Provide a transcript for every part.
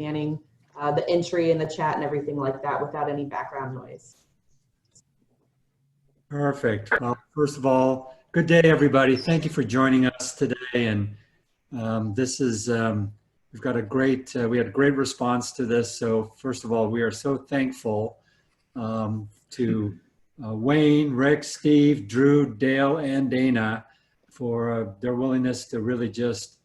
manning the entry and the chat and everything like that without any background noise. Perfect. Well, first of all, good day, everybody. Thank you for joining us today. And this is, we've got a great, we had a great response to this. So first of all, we are so thankful to Wayne, Rick, Steve, Drew, Dale, and Dana for their willingness to really just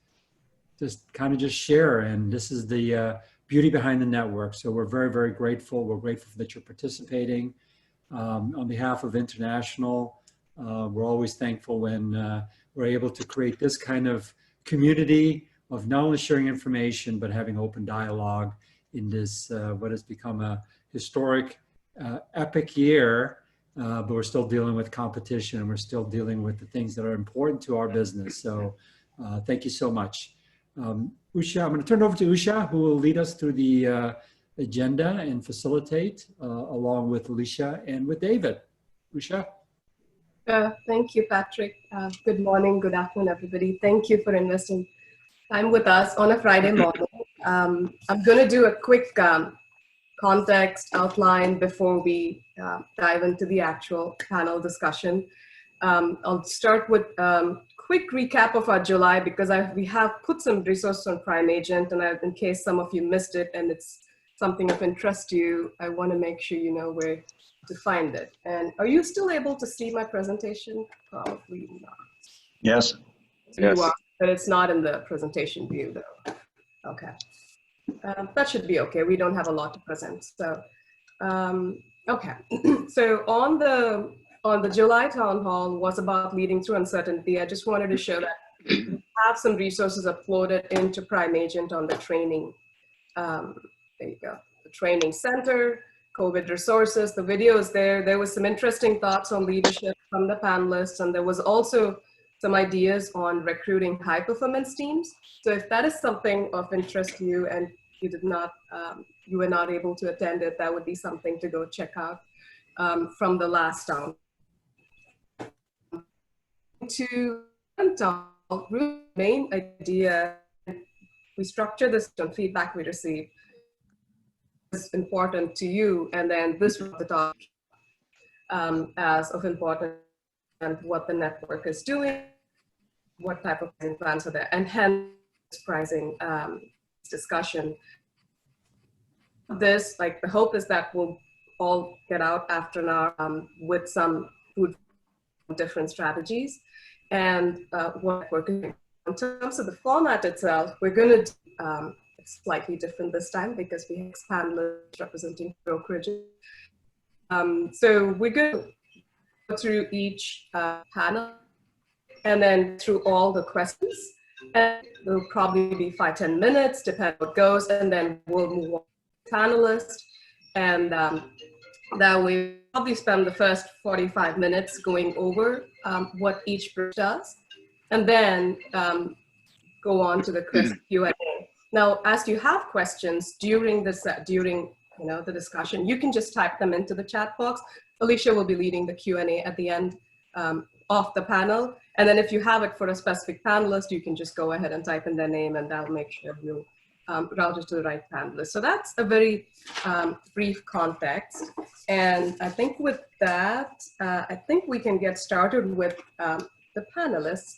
share. And this is the beauty behind the network. So we're very, very grateful. We're grateful that you're participating. On behalf of International, we're always thankful when we're able to create this kind of community of not only sharing information, but having open dialogue in this, what has become a historic, epic year, but we're still dealing with competition and we're still dealing with the things that are important to our business. So thank you so much. Usha, I'm going to turn it over to Usha, who will lead us through the agenda and facilitate along with Alicia and with David. Usha? Thank you, Patrick. Good morning, good afternoon, everybody. Thank you for investing time with us on a Friday morning. I'm going to do a quick context outline before we dive into the actual panel discussion. I'll start with quick recap of our July because we have put some resources on Prime Agent, and in case some of you missed it and it's something of interest to you, I want to make sure you know where to find it. And are you still able to see my presentation? Probably not. Yes. You are, but it's not in the presentation view though. Okay. That should be okay. We don't have a lot to present. So, okay. So on the July town hall was about leading through uncertainty. I just wanted to show that we have some resources uploaded into Prime Agent on the training. There you go. The training center, COVID resources, the video is there. There was some interesting thoughts on leadership from the panelists, and there was also some ideas on recruiting high performance teams. So if that is something of interest to you and you did not, you were not able to attend it, that would be something to go check out from the last town. To the main idea, we structure this on feedback we receive is important to you, and then this was the top as of important and what the network is doing, what type of plans are there, and hence pricing discussion. This, like, the hope is that we'll all get out after an hour with some food different strategies and what we're doing. In terms of the format itself, we're going to it's slightly different this time because we have panelists representing brokerages. So we're going to go through each panel and then through all the questions. And it'll probably be 5-10 minutes, depending on what goes, and then we'll move on to panelists. And that way, we'll probably spend the first 45 minutes going over what each group does, and then go on to the Q&A. Now, as you have questions during this, the discussion, you can just type them into the chat box. Alicia will be leading the Q&A at the end of the panel. And then if you have it for a specific panelist, you can just go ahead and type in their name and that'll make sure you'll route it to the right panelist. So that's a very brief context. And I think with that, I think we can get started with the panelists.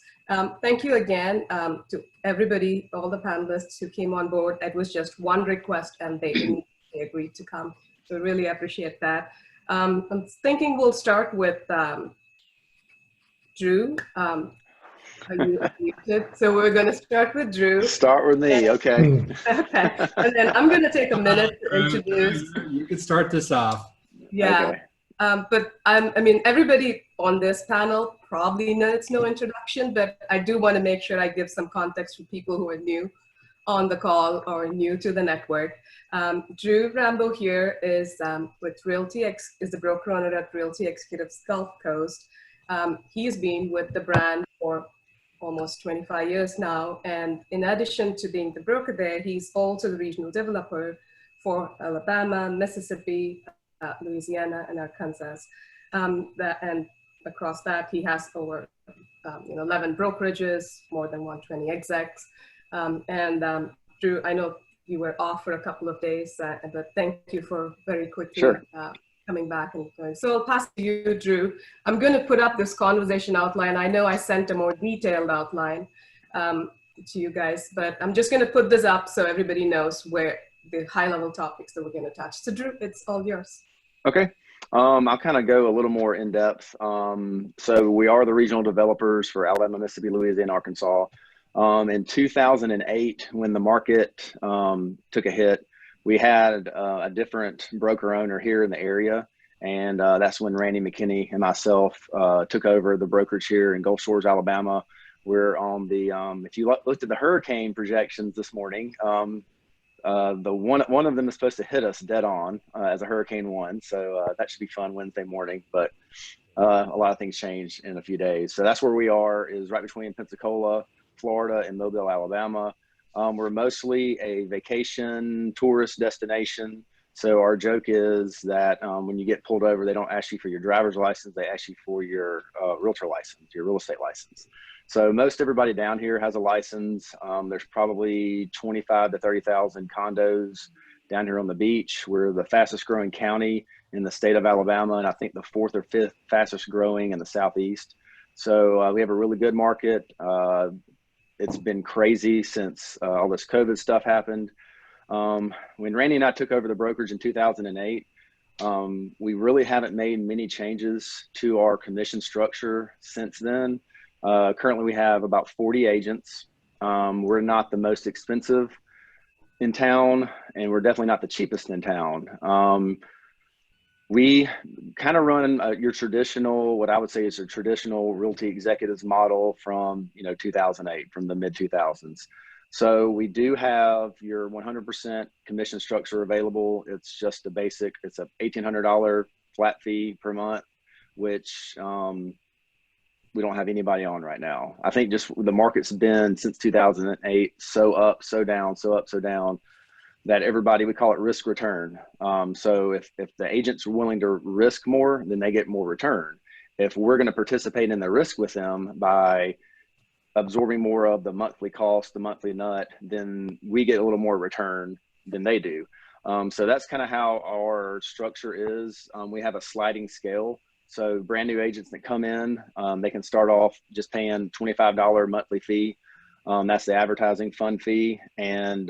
Thank you again to everybody, all the panelists who came on board. It was just one request and they immediately agreed to come. So really appreciate that. I'm thinking we'll start with Drew. Are you muted? So we're going to start with Drew. Start with me, okay. Okay, and then I'm going to take a minute to introduce. You can start this off. Yeah, okay. But I mean, everybody on this panel probably knows no introduction, but I do want to make sure I give some context for people who are new on the call or new to the network. Drew Rambo here is with is the broker owner at Realty Executives Gulf Coast. He's been with the brand for almost 25 years now. And in addition to being the broker there, he's also the regional developer for Alabama, Mississippi, Louisiana, and Arkansas. And across that, he has over 11 brokerages, more than 120 execs. Drew, I know you were off for a couple of days, but thank you for very quickly Sure. coming back and going. So I'll pass to you, Drew. I'm going to put up this conversation outline. I know I sent a more detailed outline to you guys, but I'm just going to put this up so everybody knows where the high-level topics that we're going to touch. So Drew, it's all yours. Okay. I'll kind of go a little more in depth. So we are the regional developers for Alabama, Mississippi, Louisiana, Arkansas. In 2008, when the market took a hit, we had a different broker owner here in the area. And that's when Randy McKinney and myself took over the brokerage here in Gulf Shores, Alabama. We're on the, if you looked at the hurricane projections this morning, one of them is supposed to hit us dead on as a Hurricane 1. So that should be fun Wednesday morning, but a lot of things change in a few days. So that's where we are, is right between Pensacola, Florida, and Mobile, Alabama. We're mostly a vacation tourist destination. So our joke is that when you get pulled over, they don't ask you for your driver's license, they ask you for your realtor license, your real estate license. So most everybody down here has a license. There's probably 25 to 30,000 condos down here on the beach. We're the fastest growing county in the state of Alabama, and I think the 4th or 5th fastest growing in the Southeast. So we have a really good market. It's been crazy since all this COVID stuff happened. When Randy and I took over the brokerage in 2008, we really haven't made many changes to our commission structure since then. Currently, we have about 40 agents. We're not the most expensive in town, and we're definitely not the cheapest in town. We kind of run your traditional, what I would say is a traditional Realty Executives model from 2008, from the mid 2000s. So we do have your 100% commission structure available. It's just a basic, it's a $1,800 flat fee per month, which we don't have anybody on right now. I think just the market's been since 2008 so up, so down, so up, so down, that everybody, we call it risk return. So if the agents are willing to risk more, then they get more return. If we're going to participate in the risk with them by absorbing more of the monthly cost, the monthly nut, then we get a little more return than they do. So that's kind of how our structure is. We have a sliding scale. So brand new agents that come in, they can start off just paying $25 monthly fee. That's the advertising fund fee. And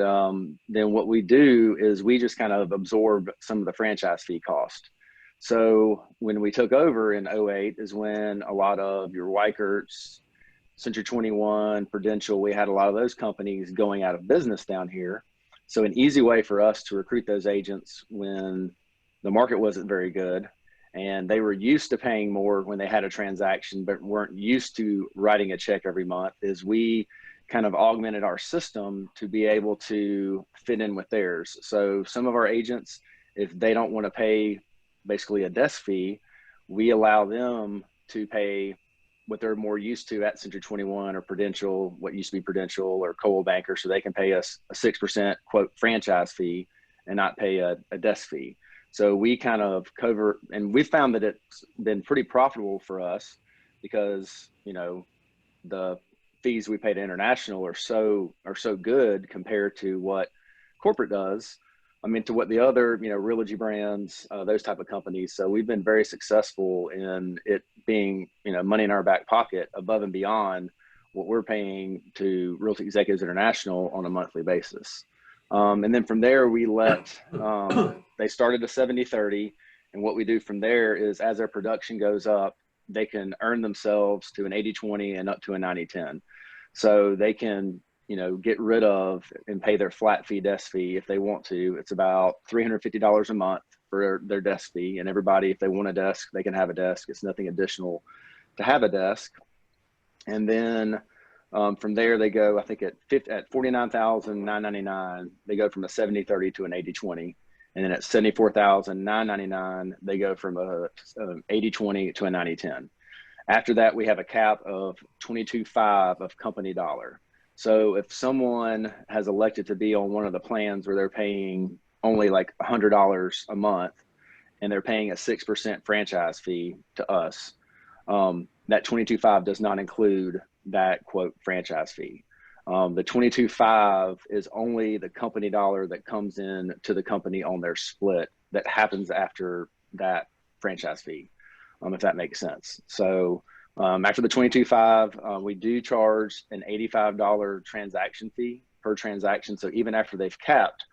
then what we do is we just kind of absorb some of the franchise fee cost. So when we took over in 08 is when a lot of your Weicherts, Century 21, Prudential, we had a lot of those companies going out of business down here. So an easy way for us to recruit those agents when the market wasn't very good and they were used to paying more when they had a transaction, but weren't used to writing a check every month, is we kind of augmented our system to be able to fit in with theirs. So some of our agents, if they don't want to pay basically a desk fee, we allow them to pay what they're more used to at Century 21 or Prudential, what used to be Prudential or Coldwell Banker, so they can pay us a 6% quote franchise fee and not pay a desk fee. So we kind of cover, and we found that it's been pretty profitable for us because, the fees we pay to international are so good compared to what corporate does. I mean, to what the other, Realogy brands, those type of companies. So we've been very successful in it being, money in our back pocket above and beyond what we're paying to Realty Executives International on a monthly basis. And then from there, we let, they started a 70-30. And what we do from there is as their production goes up, they can earn themselves to an 80-20 and up to a 90-10. So they can, get rid of and pay their flat fee desk fee if they want to. It's about $350 a month for their desk fee. And everybody, if they want a desk, they can have a desk. It's nothing additional to have a desk. And then from there, they go, I think at $49,999, they go from a 70-30 to an 80-20. And then at $74,999, they go from a 80-20 to a 90-10. After that, we have a cap of $22,500 of company dollar. So if someone has elected to be on one of the plans where they're paying only like $100 a month and they're paying a 6% franchise fee to us, that $22,500 does not include that quote franchise fee. The 22.5 is only the company dollar that comes in to the company on their split that happens after that franchise fee, if that makes sense. So after the 22.5, we do charge an $85 transaction fee per transaction. So even after they've capped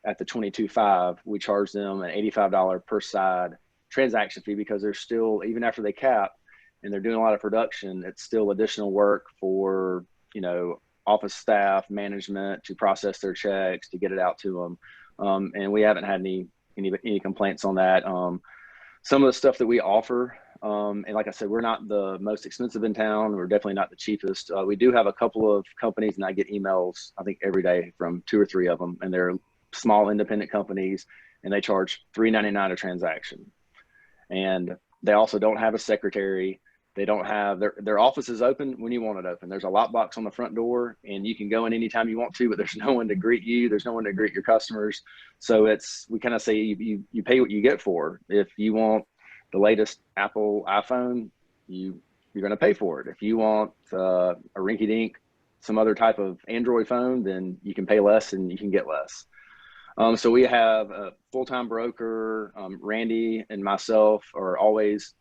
at the 22.5, we charge them an $85 per side transaction fee, because they're still, even after they cap and they're doing a lot of production, it's still additional work for, you know, office staff, management to process their checks, to get it out to them. And we haven't had any complaints on that. Some of the stuff that we offer, and like I said, we're not the most expensive in town. We're definitely not the cheapest. We do have a couple of companies, and I get emails, I think every day, from 2 or 3 of them, and they're small independent companies, and they charge $3.99 a transaction. And they also don't have a secretary. They don't have, their office is open when you want it open. There's a lockbox on the front door, and you can go in anytime you want to, but there's no one to greet you. There's no one to greet your customers. So we kind of say you pay what you get for. If you want the latest Apple iPhone, you're going to pay for it. If you want a rinky dink, some other type of Android phone, then you can pay less and you can get less. So we have a full-time broker. Randy and myself are always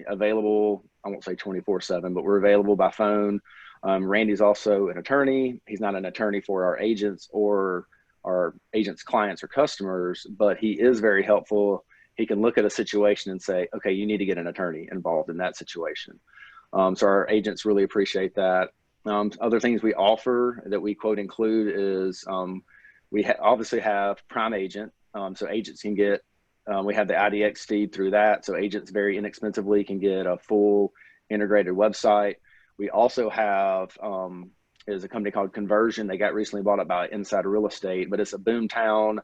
available. I won't say 24/7, but we're available by phone. Randy's also an attorney. He's not an attorney for our agents or our agents' clients or customers, but he is very helpful. He can look at a situation and say, okay, you need to get an attorney involved in that situation. So our agents really appreciate that. Other things we offer that we quote include is we obviously have Prime Agent. So agents can get, we have the IDX feed through that. So agents very inexpensively can get a full integrated website. We also have is a company called Conversion. They got recently bought up by Insider Real Estate, but it's a boomtown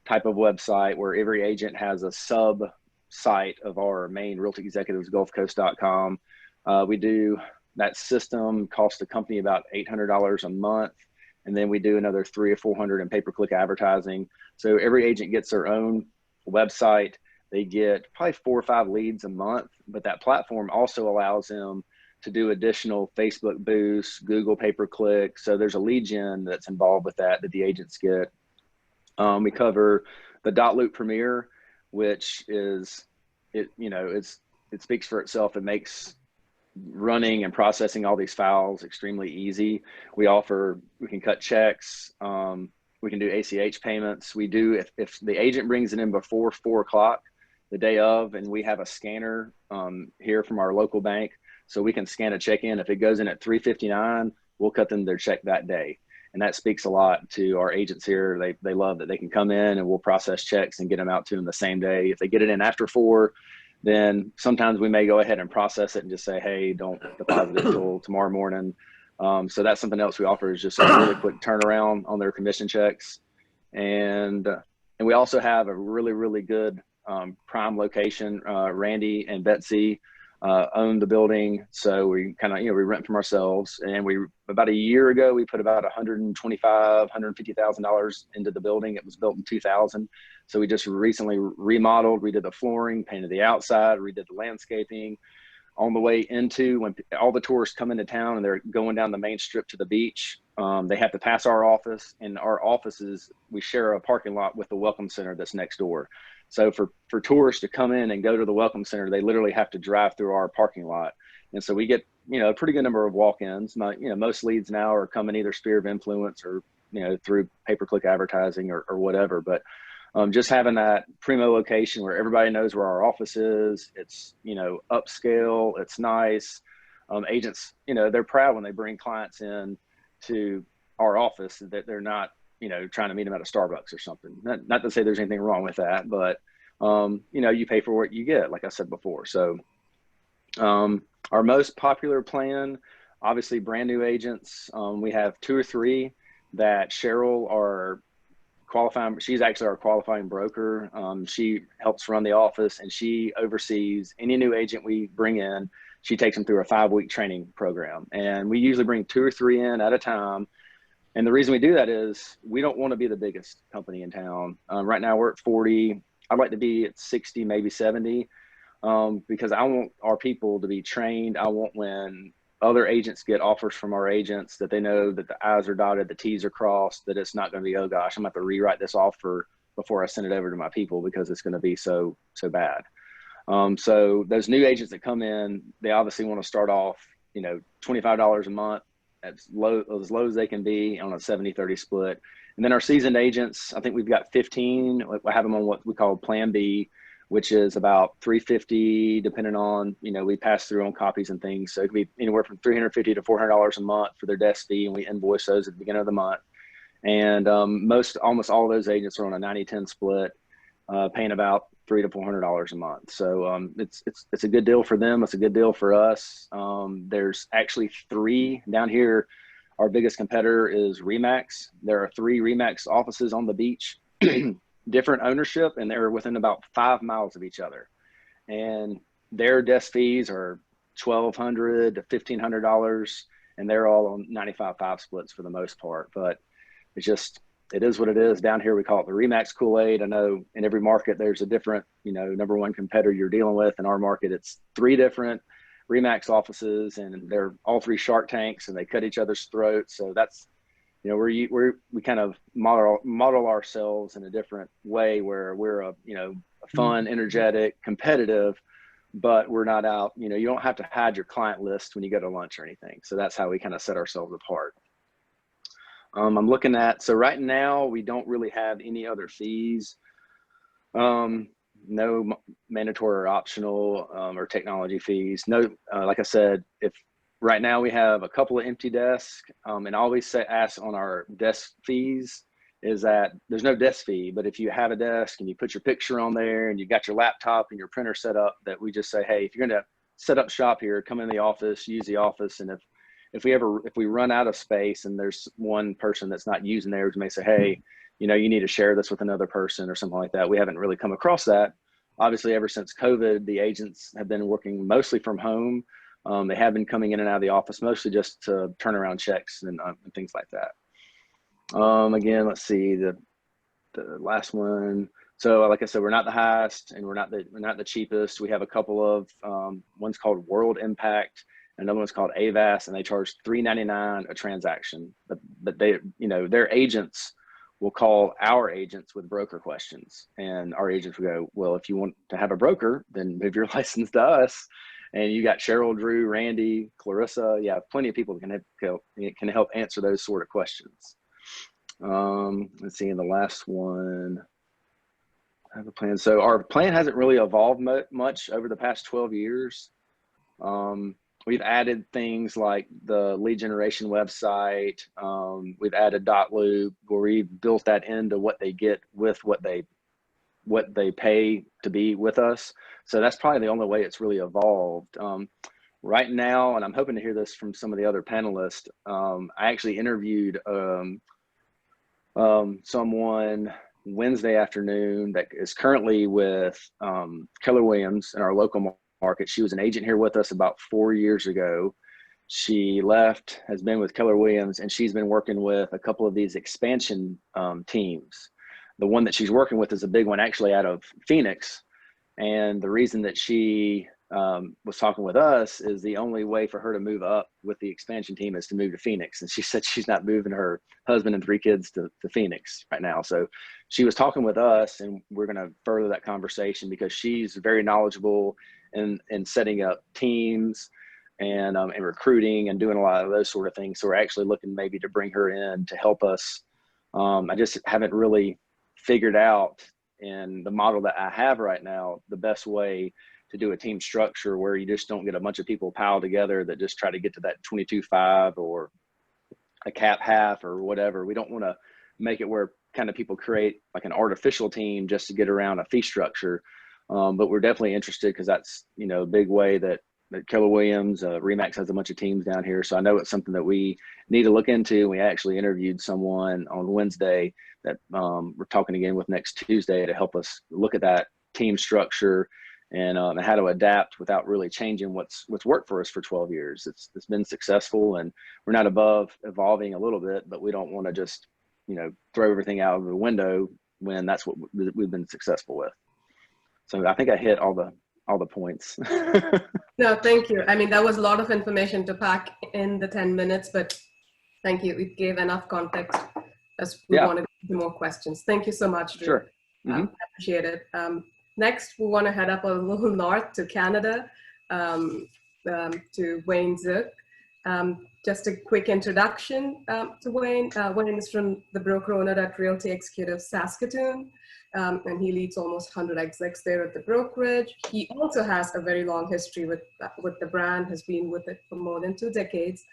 type of website where every agent has a sub site of our main Realty Executives Gulfcoast.com. We do that system, costs the company about $800 a month. And then we do another $300 or $400 in pay-per-click advertising. So every agent gets their own website. They get probably 4 or 5 leads a month, but that platform also allows them to do additional Facebook boosts, Google pay-per-click. So there's a lead gen that's involved with that the agents get. We cover the Dot-Loop Premier, which is, it speaks for itself. It makes running and processing all these files extremely easy. We can cut checks. We can do ACH payments. We do, if the agent brings it in before 4 o'clock the day of, and we have a scanner here from our local bank, so we can scan a check in. If it goes in at 3:59, we'll cut them their check that day. And that speaks a lot to our agents here. They love that they can come in and we'll process checks and get them out to them the same day. If they get it in after 4, then sometimes we may go ahead and process it and just say, hey, don't deposit it until tomorrow morning. So that's something else we offer, is just a really quick turnaround on their commission checks. And we also have a really, really good prime location. Randy and Betsy own the building. So we kind of, we rent from ourselves. And about a year ago, we put about $150,000 into the building. It was built in 2000. So we just recently remodeled, redid the flooring, painted the outside, redid the landscaping. On the way into, when all the tourists come into town and they're going down the main strip to the beach, they have to pass our office, and our offices, we share a parking lot with the Welcome Center that's next door. So for tourists to come in and go to the Welcome Center, they literally have to drive through our parking lot. And so we get, a pretty good number of walk-ins. Most leads now are coming either sphere of influence or, through pay-per-click advertising or whatever. But just having that primo location where everybody knows where our office is, it's, upscale, it's nice. Agents, they're proud when they bring clients in to our office, that they're not, trying to meet them at a Starbucks or something. Not to say there's anything wrong with that, but, you pay for what you get, like I said before. So our most popular plan, obviously brand new agents. We have 2 or 3 that Cheryl are qualifying. She's actually our qualifying broker. She helps run the office, and she oversees any new agent we bring in. She takes them through a 5-week training program, and we usually bring 2 or 3 in at a time. And the reason we do that is we don't want to be the biggest company in town. Right now we're at 40. I'd like to be at 60, maybe 70, because I want our people to be trained. I want when other agents get offers from our agents that they know that the I's are dotted, the T's are crossed, that it's not going to be, oh gosh, I'm going to have to rewrite this offer before I send it over to my people because it's going to be so bad. So those new agents that come in, they obviously want to start off, you know, $25 a month as low as they can be on a 70-30 split. And then our seasoned agents, I think we've got 15. We have them on what we call Plan B, which is about $350, depending on, you know, we pass through on copies and things. So it could be anywhere from $350 to $400 a month for their desk fee, and we invoice those at the beginning of the month. And almost all of those agents are on a 90-10 split, paying about $300 to $400 a month. So it's a good deal for them. It's a good deal for us. There's actually 3 down here. Our biggest competitor is Remax. There are 3 Remax offices on the beach, different ownership, and they're within about 5 miles of each other. And their desk fees are $1,200 to $1,500, and they're all on 95-5 splits for the most part. But it is what it is. Down here, we call it the Remax Kool-Aid. I know in every market, there's a different, you know, number one competitor you're dealing with. In our market, it's 3 different Remax offices, and they're all 3 Shark Tanks, and they cut each other's throats. So that's, you know, we kind of model ourselves in a different way, where we're a fun, energetic, competitive, but we're not out. You know, you don't have to hide your client list when you go to lunch or anything. So that's how we kind of set ourselves apart. I'm looking at, so right now we don't really have any other fees. No mandatory or optional or technology fees. No, like I said, if right now we have a couple of empty desks, and I always ask on our desk fees is that there's no desk fee, but if you have a desk and you put your picture on there and you got your laptop and your printer set up, that we just say, hey, if you're going to set up shop here, come in the office, use the office. And if we run out of space and there's one person that's not using theirs, we may say, hey, you know, you need to share this with another person or something like that. We haven't really come across that. Obviously, ever since COVID, the agents have been working mostly from home. They have been coming in and out of the office, mostly just to turn around checks and things like that. Again, let's see the last one. So like I said, we're not the highest and we're not the cheapest. We have a couple of, one's called World Impact, another one's called AVAS, and they charge $3.99 a transaction. But they, you know, their agents will call our agents with broker questions, and our agents will go, well, if you want to have a broker, then move your license to us. And you got Cheryl, Drew, Randy, Clarissa. Yeah, plenty of people can help answer those sort of questions. Let's see, in the last one, I have a plan. So our plan hasn't really evolved much over the past 12 years. We've added things like the lead generation website. We've added dot loop, where we built that into what they get with what they pay to be with us. So that's probably the only way it's really evolved. Right now, and I'm hoping to hear this from some of the other panelists, I actually interviewed someone Wednesday afternoon that is currently with Keller Williams in our local market. She was an agent here with us about 4 years ago. She left, has been with Keller Williams, and she's been working with a couple of these expansion teams. The one that she's working with is a big one actually out of Phoenix. And the reason that she was talking with us is the only way for her to move up with the expansion team is to move to Phoenix. And she said she's not moving her husband and 3 kids to Phoenix right now. So she was talking with us, and we're going to further that conversation because she's very knowledgeable in setting up teams and recruiting and doing a lot of those sort of things. So we're actually looking maybe to bring her in to help us. I just haven't really figured out in the model that I have right now, the best way to do a team structure where you just don't get a bunch of people piled together that just try to get to that 22.5 or a cap half or whatever. We don't want to make it where kind of people create like an artificial team just to get around a fee structure. But we're definitely interested because that's, you know, a big way that Keller Williams, Remax has a bunch of teams down here. So I know it's something that we need to look into. We actually interviewed someone on Wednesday that we're talking again with next Tuesday to help us look at that team structure and how to adapt without really changing what's worked for us for 12 years. It's been successful, and we're not above evolving a little bit, but we don't want to just, you know, throw everything out of the window when that's what we've been successful with. So I think I hit all the all the points. No, thank you. I mean, that was a lot of information to pack in the 10 minutes, but thank you. It gave enough context as we wanted to do more questions. Thank you so much, Drew. Sure. I appreciate it. Next, we want to head up a little north to Canada, to Wayne Zook. Just a quick introduction to Wayne. Wayne is from the broker owner at Realty Executives Saskatoon, and he leads almost 100 execs there at the brokerage. He also has a very long history with the brand, has been with it for more than 2 decades.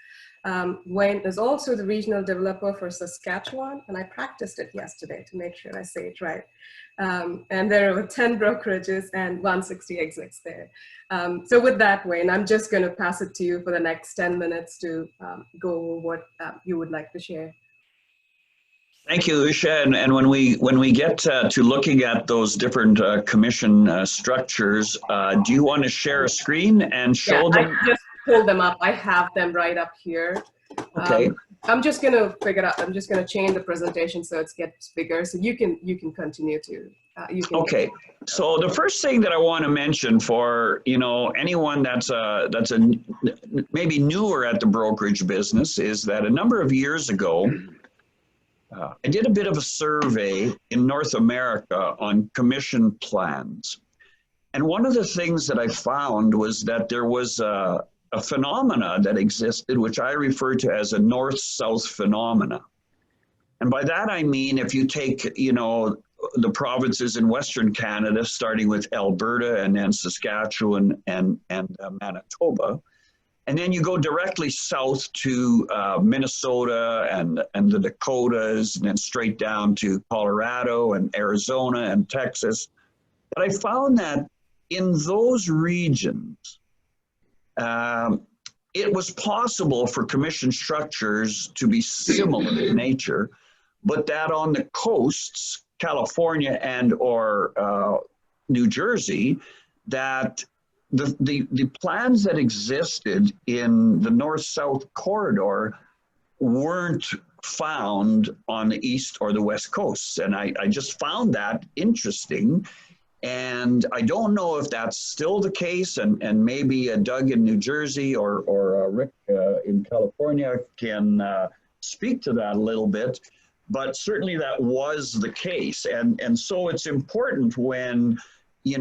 Wayne is also the regional developer for Saskatchewan, and I practiced it yesterday to make sure I say it right. And there are over 10 brokerages and 160 execs there. So with that, Wayne, I'm just going to pass it to you for the next 10 minutes to go over what you would like to share. Thank you, Usha. And when we get to looking at those different commission structures, do you want to share a screen and show them? I just pulled them up. I have them right up here. Okay. I'm just going to figure out. I'm just going to change the presentation so it gets bigger. So you can continue to. Okay. So the first thing that I want to mention for anyone that's maybe newer at the brokerage business is that a number of years ago, I did a bit of a survey in North America on commission plans. And one of the things that I found was that there was a phenomena that existed, which I refer to as a north-south phenomena. And by that, I mean, if you take, the provinces in Western Canada, starting with Alberta and then Saskatchewan and Manitoba, and then you go directly south to Minnesota and the Dakotas, and then straight down to Colorado and Arizona and Texas. But I found that in those regions, it was possible for commission structures to be similar in nature, but that on the coasts, California and or New Jersey, that the plans that existed in the north-south corridor weren't found on the east or the west coasts. And I just found that interesting. And I don't know if that's still the case, and maybe Doug in New Jersey or Rick in California can speak to that a little bit, but certainly that was the case. And so it's important when you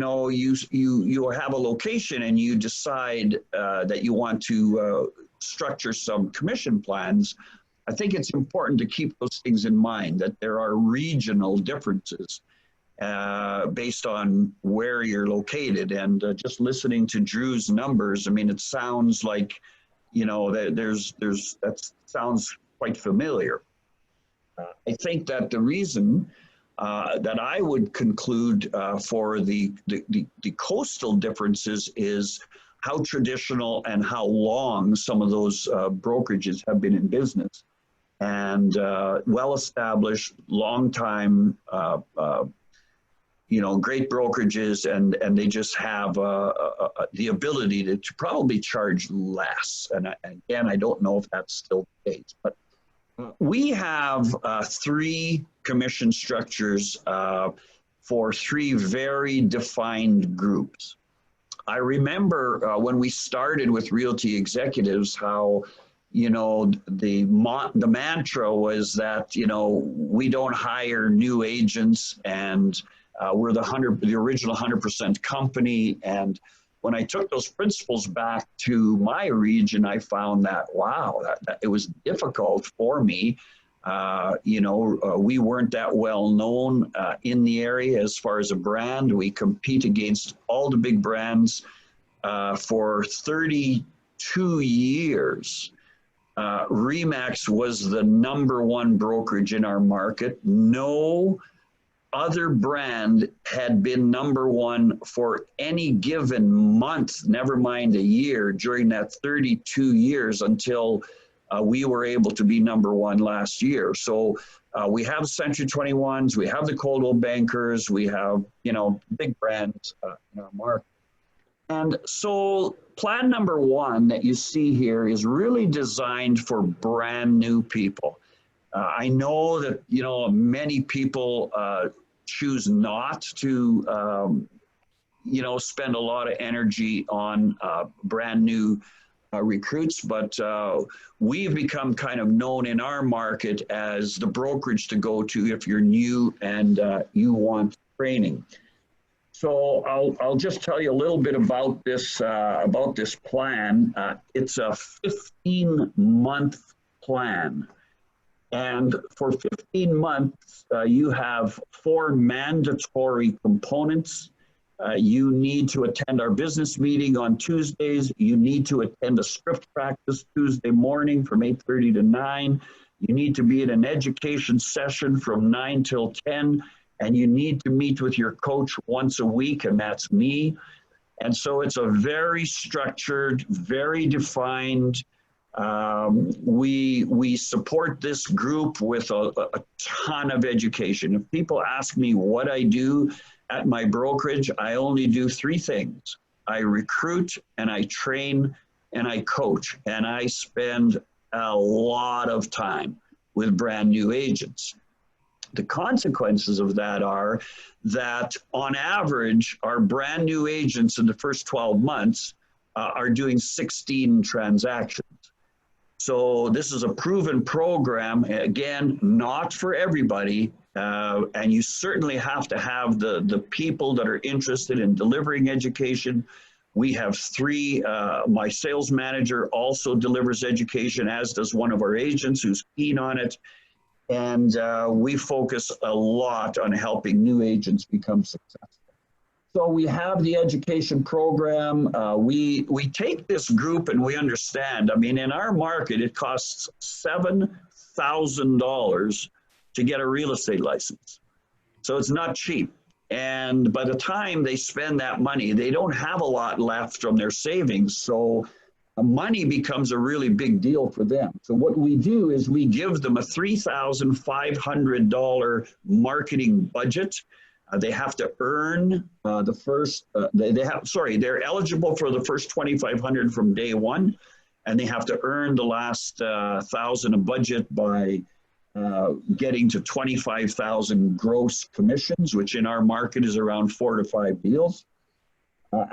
have a location and you decide that you want to structure some commission plans. I think it's important to keep those things in mind, that there are regional differences based on where you're located. And just listening to Drew's numbers, I mean, it sounds like, that sounds quite familiar. I think that the reason that I would conclude for the coastal differences is how traditional and how long some of those brokerages have been in business, and well-established, long-time, great brokerages, and they just have the ability to probably charge less. And again, I don't know if that's still the case, but we have 3 commission structures for 3 very defined groups. I remember when we started with Realty Executives, how, the mantra was that, we don't hire new agents, and we're the original 100% company. And when I took those principles back to my region, I found that, wow, that it was difficult for me. We weren't that well known in the area as far as a brand. We compete against all the big brands for 32 years. RE/MAX was the #1 brokerage in our market. No other brand had been #1 for any given month, never mind a year, during that 32 years until we were able to be #1 last year. So we have Century 21s, we have the Coldwell Bankers, we have, big brands in our market. And so plan #1 that you see here is really designed for brand new people. I know that, many people choose not to you know, spend a lot of energy on brand new recruits, but we've become kind of known in our market as the brokerage to go to if you're new and you want training. So I'll just tell you a little bit about this plan. It's a 15-month plan. And for 15 months, you have 4 mandatory components. You need to attend our business meeting on Tuesdays. You need to attend a script practice Tuesday morning from 8:30 to 9. You need to be in an education session from 9 till 10. And you need to meet with your coach once a week, and that's me. And so it's a very structured, very defined. We support this group with a ton of education. If people ask me what I do at my brokerage, I only do 3 things. I recruit and I train and I coach. And I spend a lot of time with brand new agents. The consequences of that are that on average, our brand new agents in the first 12 months are doing 16 transactions. So this is a proven program, again, not for everybody. And you certainly have to have the people that are interested in delivering education. We have 3, my sales manager also delivers education, as does one of our agents who's keen on it. And we focus a lot on helping new agents become successful. So we have the education program. We take this group and we understand, I mean, in our market, it costs $7,000 to get a real estate license. So it's not cheap. And by the time they spend that money, they don't have a lot left from their savings. So money becomes a really big deal for them. So what we do is we give them a $3,500 marketing budget. They have to earn the first, they're eligible for the first $2,500 from day one, and they have to earn the last $1,000 of budget by getting to 25,000 gross commissions, which in our market is around 4 to 5 deals.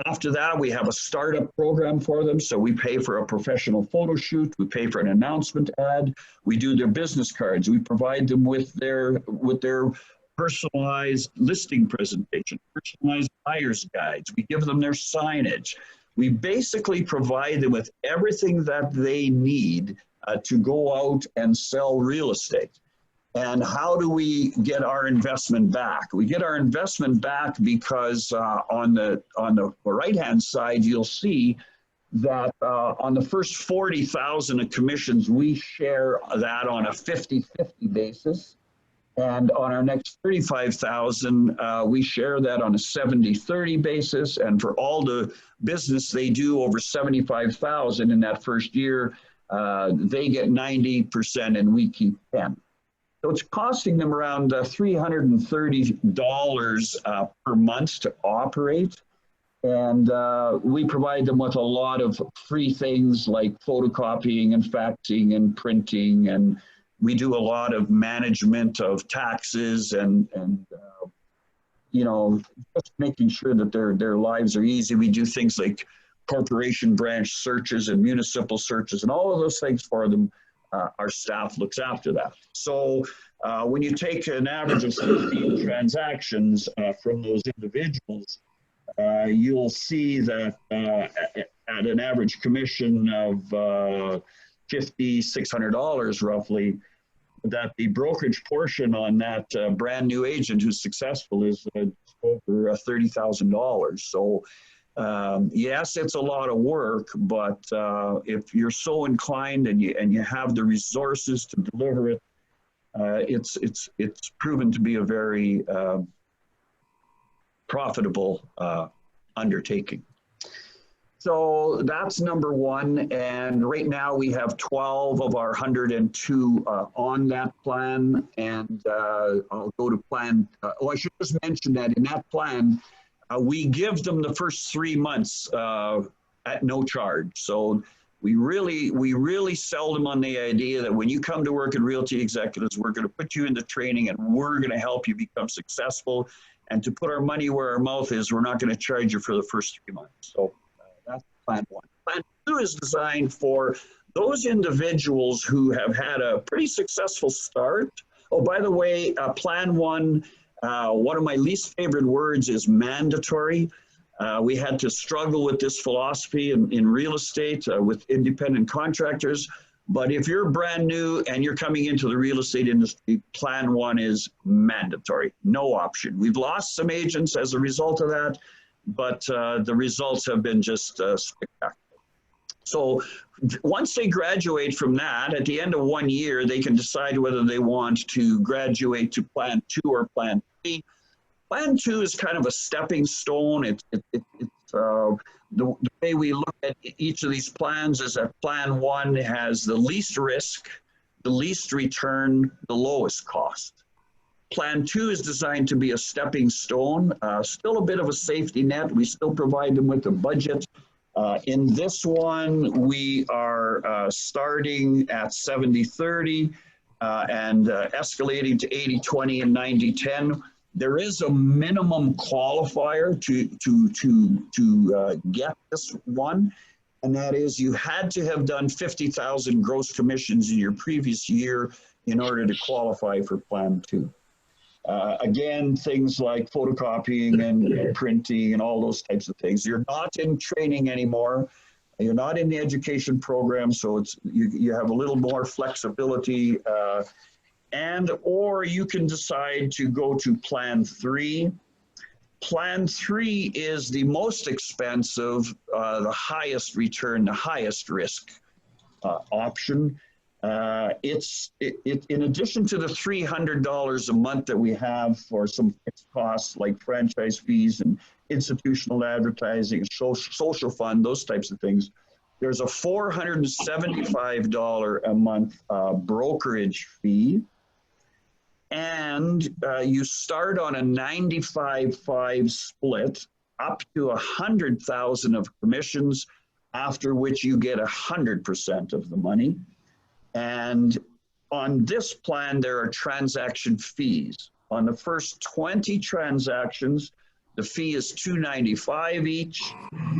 After that, we have a startup program for them. So we pay for a professional photo shoot. We pay for an announcement ad. We do their business cards. We provide them with their personalized listing presentation, personalized buyer's guides. We give them their signage. We basically provide them with everything that they need to go out and sell real estate. And how do we get our investment back? We get our investment back because on the right-hand side, you'll see that on the first 40,000 of commissions, we share that on a 50-50 basis. And on our next 35,000, we share that on a 70-30 basis. And for all the business they do over 75,000 in that first year, they get 90% and we keep 10. So it's costing them around $330 per month to operate. And we provide them with a lot of free things like photocopying and faxing and printing. And we do a lot of management of taxes and you know, just making sure that their lives are easy. We do things like corporation branch searches and municipal searches and all of those things for them. Our staff looks after that. So when you take an average of 15 transactions from those individuals, you'll see that at an average commission of $5,600 roughly, that the brokerage portion on that brand new agent who's successful is over $30,000. So yes, it's a lot of work, but if you're so inclined and you have the resources to deliver it, it's proven to be a very profitable undertaking. So that's number one. And right now we have 12 of our 102 on that plan. And I'll go to plan. I should just mention that in that plan, we give them the first 3 months at no charge. So we really sell them on the idea that when you come to work at Realty Executives, we're going to put you into training and we're going to help you become successful. And to put our money where our mouth is, we're not going to charge you for the first 3 months. So that's plan one. Plan two is designed for those individuals who have had a pretty successful start. Oh, by the way, plan one, one of my least favorite words is mandatory. We had to struggle with this philosophy in real estate with independent contractors. But if you're brand new and you're coming into the real estate industry, plan one is mandatory, no option. We've lost some agents as a result of that, but the results have been just spectacular. So once they graduate from that, at the end of 1 year, they can decide whether they want to graduate to plan two or plan three. Plan two is kind of a stepping stone. The way we look at each of these plans is that plan one has the least risk, the least return, the lowest cost. Plan two is designed to be a stepping stone, still a bit of a safety net. We still provide them with a budget. In this one, we are starting at 70-30 and escalating to 80-20 and 90-10. There is a minimum qualifier to get this one, and that is you had to have done 50,000 gross commissions in your previous year in order to qualify for plan two. Again, things like photocopying and printing and all those types of things. You're not in training anymore. You're not in the education program, so it's you have a little more flexibility. Or you can decide to go to plan three. Plan three is the most expensive, the highest return, the highest risk option. In addition to the $300 a month that we have for some fixed costs like franchise fees and institutional advertising, social fund, those types of things, there's a $475 a month brokerage fee. And you start on a 95-5 split up to 100,000 of commissions, after which you get 100% of the money. And on this plan, there are transaction fees. On the first 20 transactions, the fee is $295 each.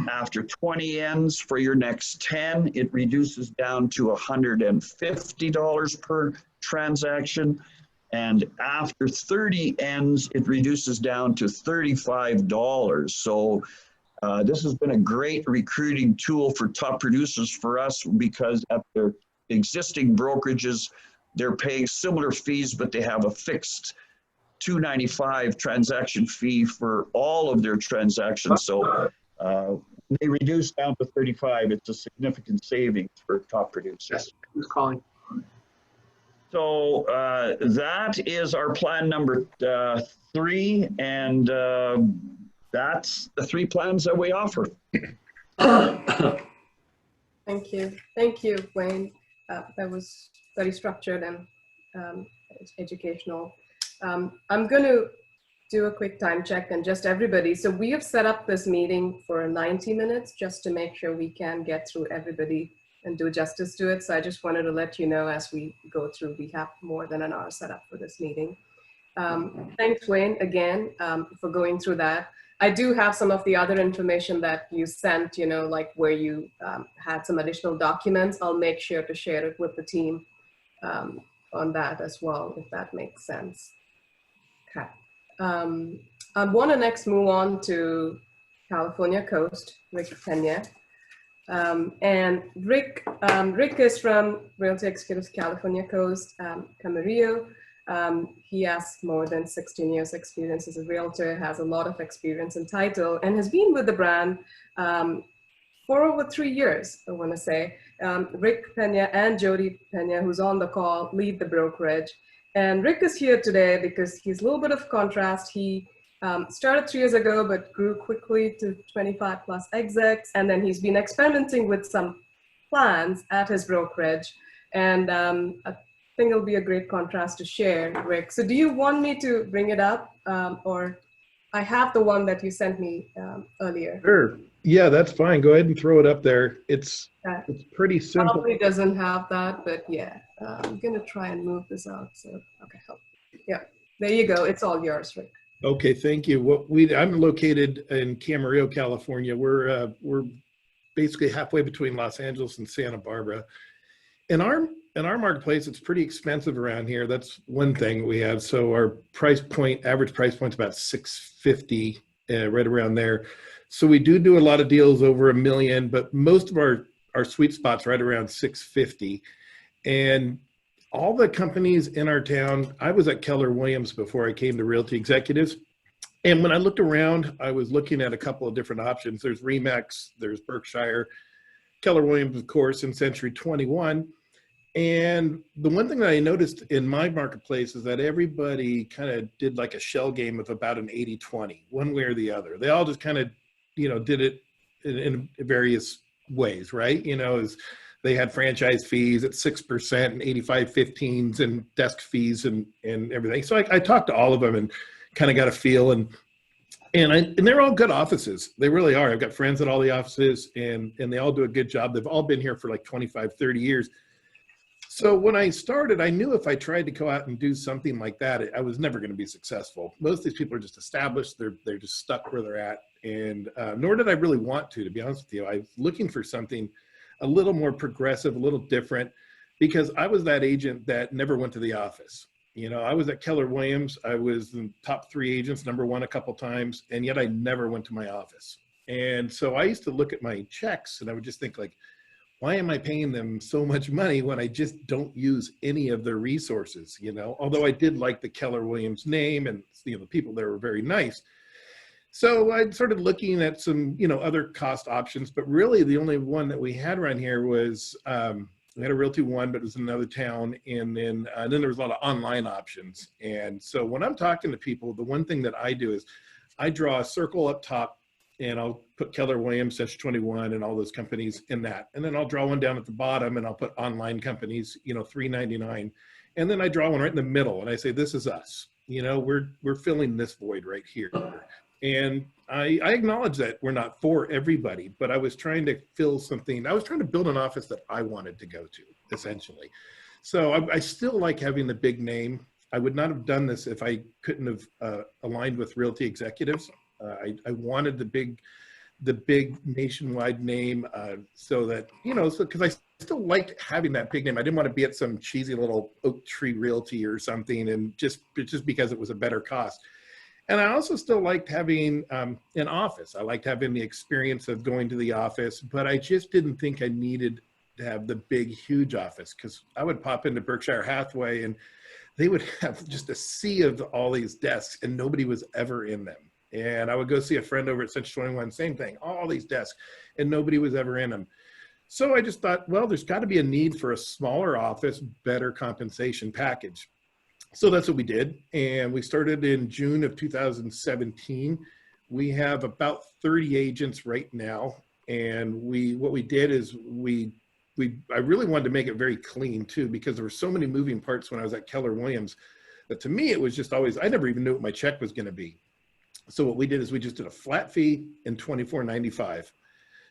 After 20 ends for your next 10, it reduces down to $150 per transaction. And after 30 ends, it reduces down to $35. So this has been a great recruiting tool for top producers for us, because at their existing brokerages, they're paying similar fees, but they have a fixed $295 transaction fee for all of their transactions. So they reduce down to $35. It's a significant savings for top producers. Who's calling? So that is our plan number 3, and that's the 3 plans that we offer. Thank you, Wayne. That was very structured and educational. I'm going to do a quick time check and just everybody. So we have set up this meeting for 90 minutes just to make sure we can get through everybody and do justice to it. So I just wanted to let you know as we go through, we have more than an hour set up for this meeting. Thanks, Wayne, again, for going through that. I do have some of the other information that you sent, you know, like where you had some additional documents. I'll make sure to share it with the team on that as well, if that makes sense. Okay. I want to next move on to California Coast, Rick Pena. And Rick is from Realty Executives California Coast, Camarillo. He has more than 16 years experience as a realtor, has a lot of experience in title, and has been with the brand for over 3 years, I want to say. Rick Pena and Jody Pena, who's on the call, lead the brokerage. And Rick is here today because he's a little bit of contrast. He started 3 years ago, but grew quickly to 25 plus execs. And then he's been experimenting with some plans at his brokerage. And I think it'll be a great contrast to share, Rick. So do you want me to bring it up, or I have the one that you sent me earlier? Sure. Yeah, that's fine. Go ahead and throw it up there. It's pretty simple. Probably doesn't have that, but yeah, I'm gonna try and move this out. So okay, help. Yeah, there you go. It's all yours, Rick. Okay, thank you. I'm located in Camarillo, California. We're basically halfway between Los Angeles and Santa Barbara. In our marketplace, it's pretty expensive around here. That's one thing we have. So our average price point is about 650, right around there. So we do a lot of deals over $1 million, but most of our sweet spots right around 650. And all the companies in our town, I was at Keller Williams before I came to Realty Executives. And when I looked around, I was looking at a couple of different options. There's Remax, there's Berkshire, Keller Williams, of course, and Century 21. And the one thing that I noticed in my marketplace is that everybody kind of did like a shell game of about an 80-20, one way or the other. They all just kind of, did it in various ways, right? As they had franchise fees at 6% and 85/15s and desk fees and everything. So I talked to all of them and kind of got a feel, and they're all good offices. They really are. I've got friends at all the offices, and they all do a good job. They've all been here for like 25, 30 years. So when I started, I knew if I tried to go out and do something like that, I was never going to be successful. Most of these people are just established. They're just stuck where they're at. And nor did I really want to be honest with you. I was looking for something a little more progressive, a little different, because I was that agent that never went to the office. I was at Keller Williams. I was in top 3 agents, #1 a couple times, and yet I never went to my office. And so I used to look at my checks and I would just think like, why am I paying them so much money when I just don't use any of their resources? Although I did like the Keller Williams name, and the people there were very nice. So I started looking at some, other cost options, but really the only one that we had around here was, we had a Realty One, but it was in another town. And then there was a lot of online options. And so when I'm talking to people, the one thing that I do is I draw a circle up top, and I'll put Keller Williams, Century 21, and all those companies in that. And then I'll draw one down at the bottom, and I'll put online companies, $3.99. And then I draw one right in the middle, and I say, this is us. We're filling this void right here. And I acknowledge that we're not for everybody, but I was trying to fill something. I was trying to build an office that I wanted to go to, essentially. So I still like having the big name. I would not have done this if I couldn't have aligned with Realty Executives. I wanted the big nationwide name, so that, because I still liked having that big name. I didn't want to be at some cheesy little Oak Tree Realty or something, and just because it was a better cost. And I also still liked having an office. I liked having the experience of going to the office, but I just didn't think I needed to have the big, huge office, because I would pop into Berkshire Hathaway and they would have just a sea of all these desks and nobody was ever in them. And I would go see a friend over at Century 21, same thing, all these desks, and nobody was ever in them. So I just thought, well, there's got to be a need for a smaller office, better compensation package. So that's what we did. And we started in June of 2017. We have about 30 agents right now. And what we did is I really wanted to make it very clean too, because there were so many moving parts when I was at Keller Williams that to me, it was just always, I never even knew what my check was going to be. So what we did is we just did a flat fee and $24.95.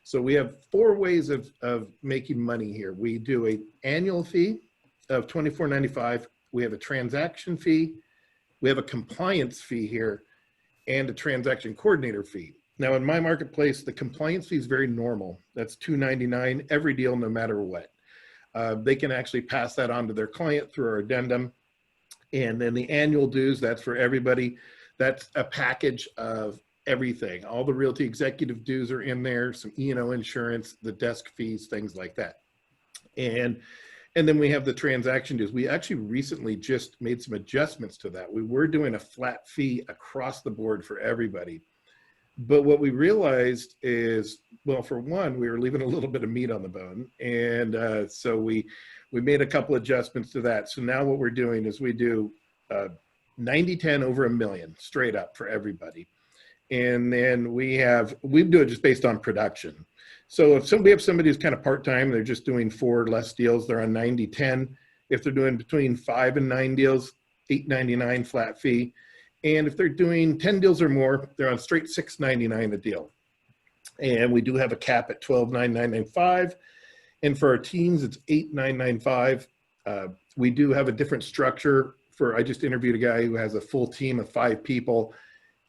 So we have 4 ways of making money here. We do an annual fee of $24.95. We have a transaction fee. We have a compliance fee here and a transaction coordinator fee. Now in my marketplace, the compliance fee is very normal. That's $2.99 every deal, no matter what. They can actually pass that on to their client through our addendum. And then the annual dues, that's for everybody. That's a package of everything. All the Realty Executive dues are in there, some E&O insurance, the desk fees, things like that. And then we have the transaction dues. We actually recently just made some adjustments to that. We were doing a flat fee across the board for everybody. But what we realized is, well, for one, we were leaving a little bit of meat on the bone. And so we made a couple adjustments to that. So now what we're doing is we do 90-10 over $1 million straight up for everybody. And then we do it just based on production. So if we have somebody who's kind of part-time, they're just doing 4 or less deals, they're on 90-10. If they're doing between 5 and 9 deals, $8.99 flat fee. And if they're doing 10 deals or more, they're on straight $6.99 a deal. And we do have a cap at $12.9995. And for our teams, it's $8.995. We do have a different structure I just interviewed a guy who has a full team of 5 people.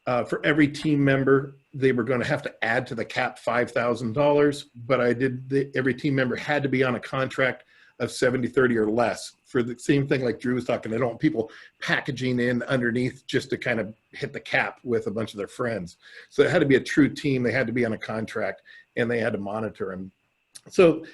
For every team member, they were going to have to add to the cap $5,000, but every team member had to be on a contract of 70/30 or less for the same thing like Drew was talking. I don't want people packaging in underneath just to kind of hit the cap with a bunch of their friends. So it had to be a true team. They had to be on a contract and they had to monitor them. So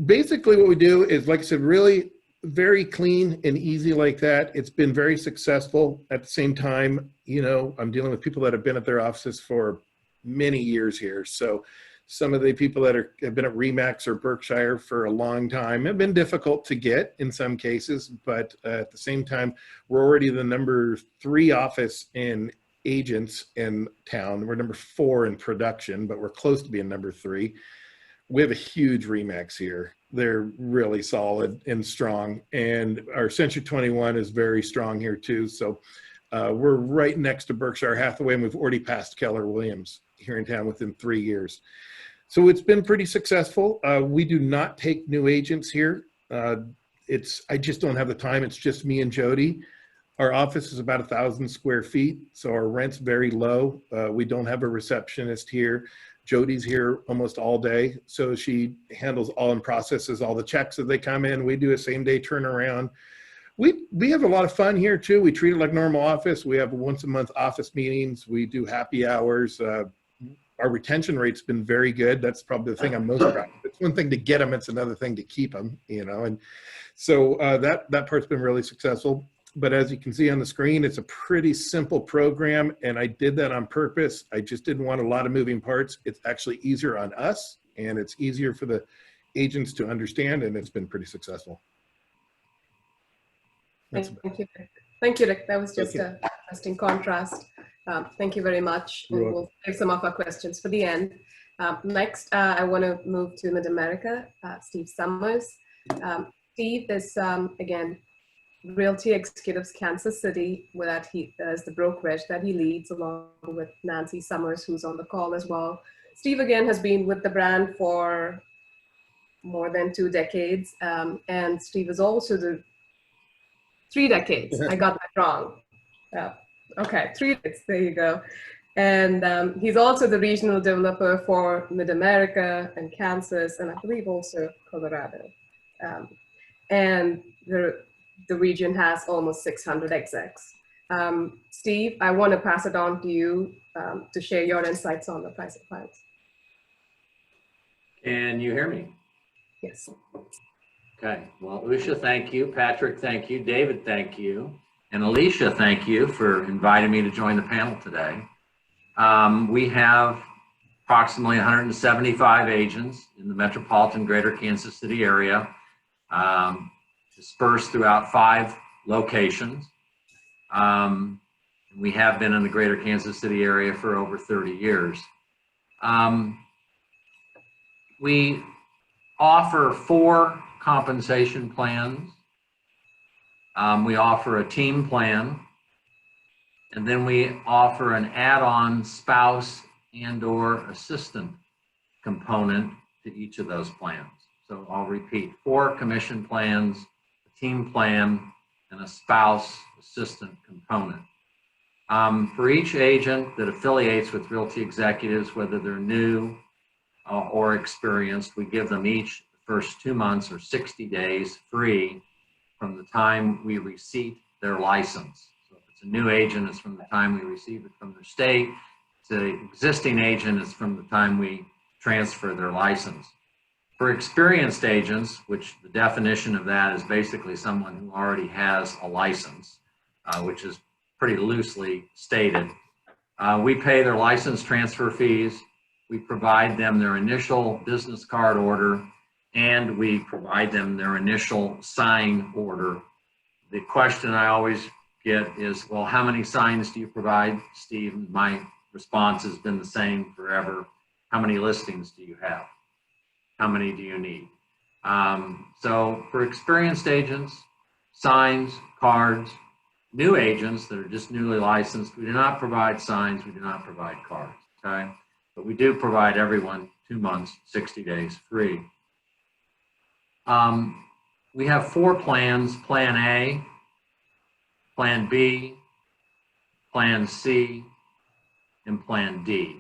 basically what we do is, like I said, really very clean and easy like that. It's been very successful. At the same time, I'm dealing with people that have been at their offices for many years here. So some of the people that have been at Remax or Berkshire for a long time have been difficult to get in some cases, but at the same time, we're already the number 3 office in agents in town. We're number 4 in production, but we're close to being number 3. We have a huge Remax here. They're really solid and strong. And our Century 21 is very strong here too. So we're right next to Berkshire Hathaway, and we've already passed Keller Williams here in town within 3 years. So it's been pretty successful. We do not take new agents here. I just don't have the time. It's just me and Jody. Our office is about 1,000 square feet, so our rent's very low. We don't have a receptionist here. Jody's here almost all day, so she handles all and processes all the checks as they come in. We do a same-day turnaround. We have a lot of fun here too. We treat it like normal office. We have once a month office meetings. We do happy hours. Our retention rate's been very good. That's probably the thing I'm most proud of. It's one thing to get them, it's another thing to keep them, and so that part's been really successful. But as you can see on the screen, it's a pretty simple program, and I did that on purpose. I just didn't want a lot of moving parts. It's actually easier on us, and it's easier for the agents to understand, and it's been pretty successful. Thank you. Thank you, Rick. That was just an interesting contrast. Thank you very much. And we'll save some of our questions for the end. Next, I want to move to Mid-America, Steve Summers. Steve is, again, Realty Executives Kansas City, where he is the brokerage that he leads, along with Nancy Summers, who's on the call as well. Steve, again, has been with the brand for more than 2 decades. And Steve is also the 3 decades. I got that wrong. Okay, 3 decades, there you go. And he's also the regional developer for Mid-America and Kansas, and I believe also Colorado. And the region has almost 600 execs. Steve, I want to pass it on to you to share your insights on the price of clients. Can you hear me? Yes. Okay, well, Usha, thank you. Patrick, thank you. David, thank you. And Alicia, thank you for inviting me to join the panel today. We have approximately 175 agents in the metropolitan greater Kansas City area, dispersed throughout 5 locations. We have been in the greater Kansas City area for over 30 years. We offer 4 compensation plans. We offer a team plan, and then we offer an add-on spouse and/or assistant component to each of those plans. So I'll repeat: 4 commission plans, a team plan, and a spouse assistant component. For each agent that affiliates with Realty Executives, whether they're new or experienced, we give them each the first 2 months or 60 days free from the time we receipt their license. So if it's a new agent, it's from the time we receive it from their state. If it's an existing agent, it's from the time we transfer their license. For experienced agents, which the definition of that is basically someone who already has a license, which is pretty loosely stated, we pay their license transfer fees. We provide them their initial business card order, and we provide them their initial sign order. The question I always get is, well, how many signs do you provide, Steve? My response has been the same forever. How many listings do you have? How many do you need? So for experienced agents, signs, cards. New agents that are just newly licensed, we do not provide signs, we do not provide cards, okay? But we do provide everyone 2 months, 60 days free. We have 4 plans: Plan A, Plan B, Plan C, and Plan D.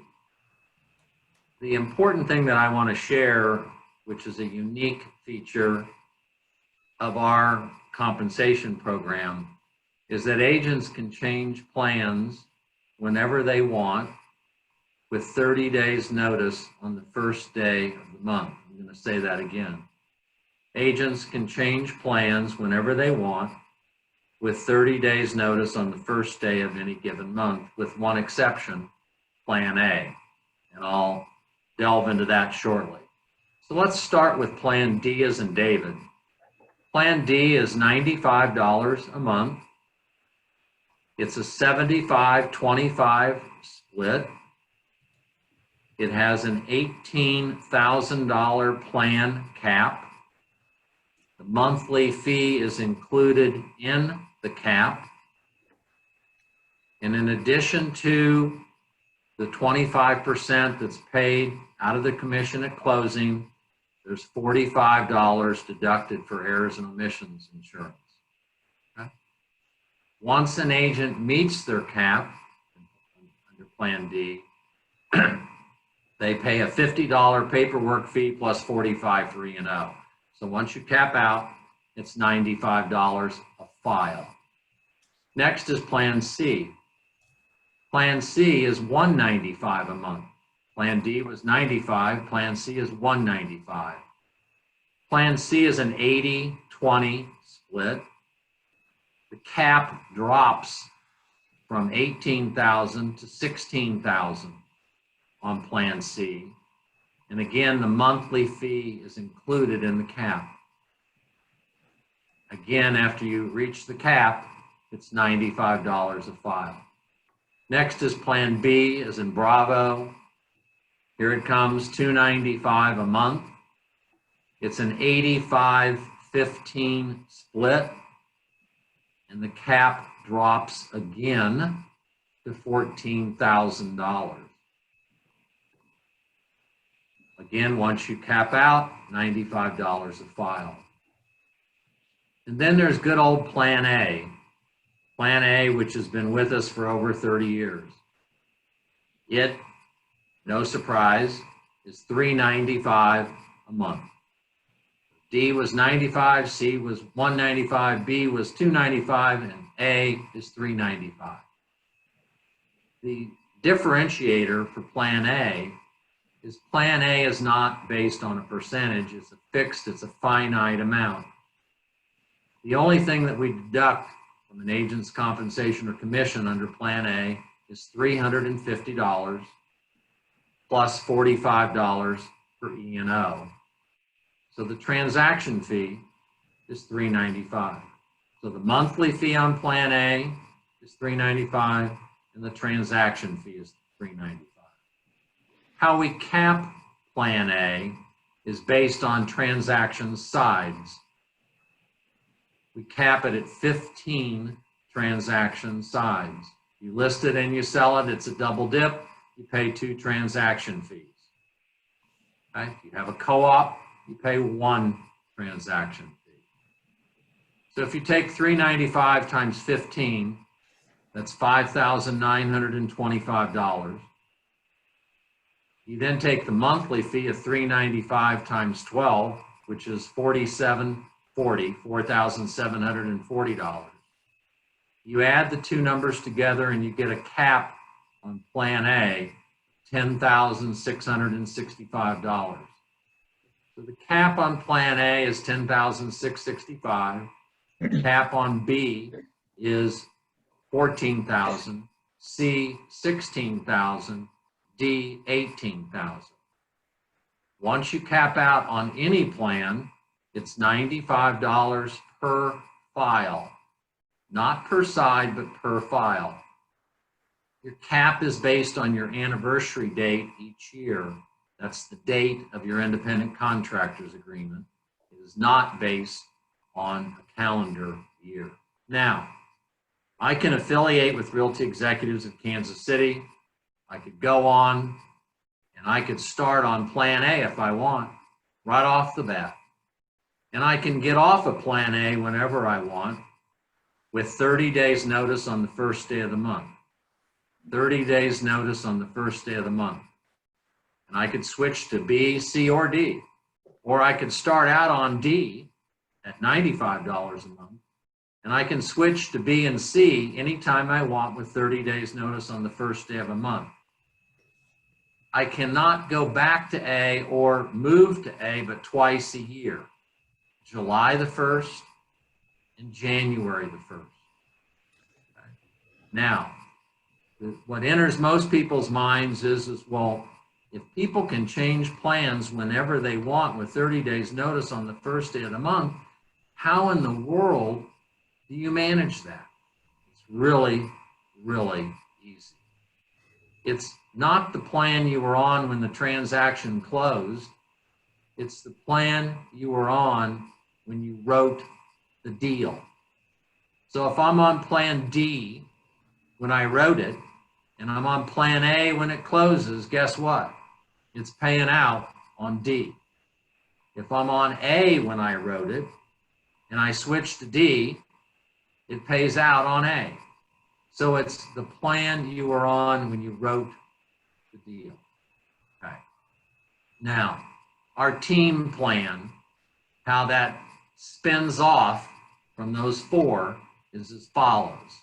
The important thing that I want to share, which is a unique feature of our compensation program, is that agents can change plans whenever they want with 30 days notice on the first day of the month. I'm going to say that again. Agents can change plans whenever they want with 30 days notice on the first day of any given month, with one exception, Plan A. And I'll delve into that shortly. So let's start with Plan D as in David. Plan D is $95 a month. It's a 75-25 split. It has an $18,000 plan cap. The monthly fee is included in the cap. And in addition to the 25% that's paid out of the commission at closing, there's $45 deducted for errors and omissions insurance. Okay? Once an agent meets their cap under Plan D, they pay a $50 paperwork fee plus $45 for E&O. So once you cap out, it's $95 a file. Next is Plan C. Plan C is $195 a month. Plan D was $95. Plan C is $195. Plan C is an 80-20 split. The cap drops from $18,000 to $16,000 on Plan C. And again, the monthly fee is included in the cap. Again, after you reach the cap, it's $95 a file. Next is Plan B, as in Bravo. Here it comes, $295 a month. It's an 85-15 split, and the cap drops again to $14,000. Again, once you cap out, $95 a file. And then there's good old Plan A. Plan A, which has been with us for over 30 years. It, no surprise, is $395 a month. D was 95, C was 195, B was 295, and A is 395. The differentiator for Plan A is Plan A is not based on a percentage. It's a fixed, it's a finite amount. The only thing that we deduct from an agent's compensation or commission under Plan A is $350 plus $45 for E&O. So the transaction fee is $395. So the monthly fee on Plan A is $395 and the transaction fee is $395. How we cap Plan A is based on transaction size. We cap it at 15 transaction size. You list it and you sell it, it's a double dip, you pay 2 transaction fees. Okay? If you have a co-op, you pay 1 transaction fee. So if you take $395 times 15, that's $5,925. You then take the monthly fee of $395 times 12, which is $4,740. You add the 2 numbers together and you get a cap on Plan A, $10,665. So the cap on Plan A is $10,665. The cap on B is $14,000, C $16,000, D $18,000. Once you cap out on any plan, it's $95 per file, not per side, but per file. Your cap is based on your anniversary date each year. That's the date of your independent contractors agreement. It is not based on a calendar year. Now, I can affiliate with Realty Executives of Kansas City. I could go on and I could start on Plan A if I want, right off the bat. And I can get off of Plan A whenever I want with 30 days notice on the first day of the month. 30 days notice on the first day of the month. And I could switch to B, C, or D. Or I could start out on D at $95 a month. And I can switch to B and C anytime I want with 30 days notice on the first day of a month. I cannot go back to A or move to A but twice a year, July the 1st and January the 1st. Okay. Now, what enters most people's minds is, well, if people can change plans whenever they want with 30 days notice on the first day of the month, how in the world do you manage that? It's really, really easy. It's not the plan you were on when the transaction closed. It's the plan you were on when you wrote the deal. So if I'm on plan D when I wrote it, and I'm on plan A when it closes, guess what? It's paying out on D. If I'm on A when I wrote it, and I switch to D, it pays out on A. So it's the plan you were on when you wrote the deal. Okay. Now, our team plan, how that spins off from those four is as follows.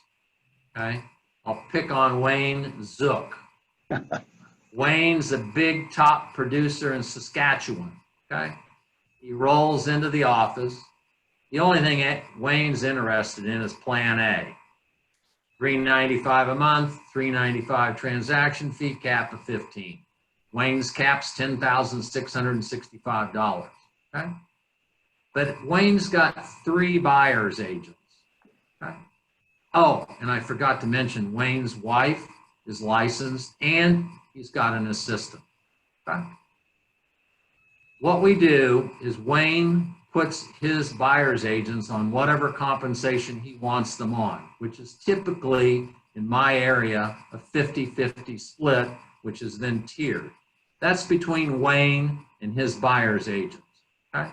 Okay. I'll pick on Wayne Zook. Wayne's a big top producer in Saskatchewan. Okay. He rolls into the office. The only thing Wayne's interested in is plan A. $395 a month, $395 transaction fee, cap of 15. Wayne's cap's $10,665. Okay? But Wayne's got 3 buyer's agents. Okay? Oh, and I forgot to mention Wayne's wife is licensed and he's got an assistant. Okay? What we do is Wayne puts his buyer's agents on whatever compensation he wants them on, which is typically, in my area, a 50-50 split, which is then tiered. That's between Wayne and his buyer's agents. Okay?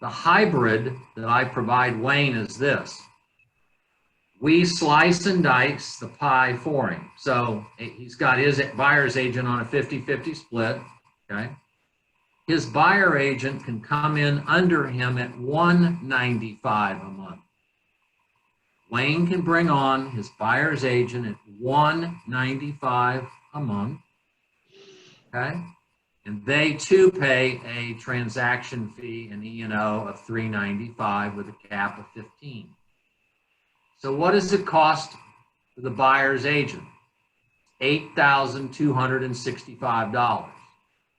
The hybrid that I provide Wayne is this. We slice and dice the pie for him. So he's got his buyer's agent on a 50-50 split. Okay? His buyer agent can come in under him at $195 a month. Wayne can bring on his buyer's agent at $195 a month. Okay? And they too pay a transaction fee, an E&O of $395 with a cap of 15. So what does it cost for the buyer's agent? $8,265.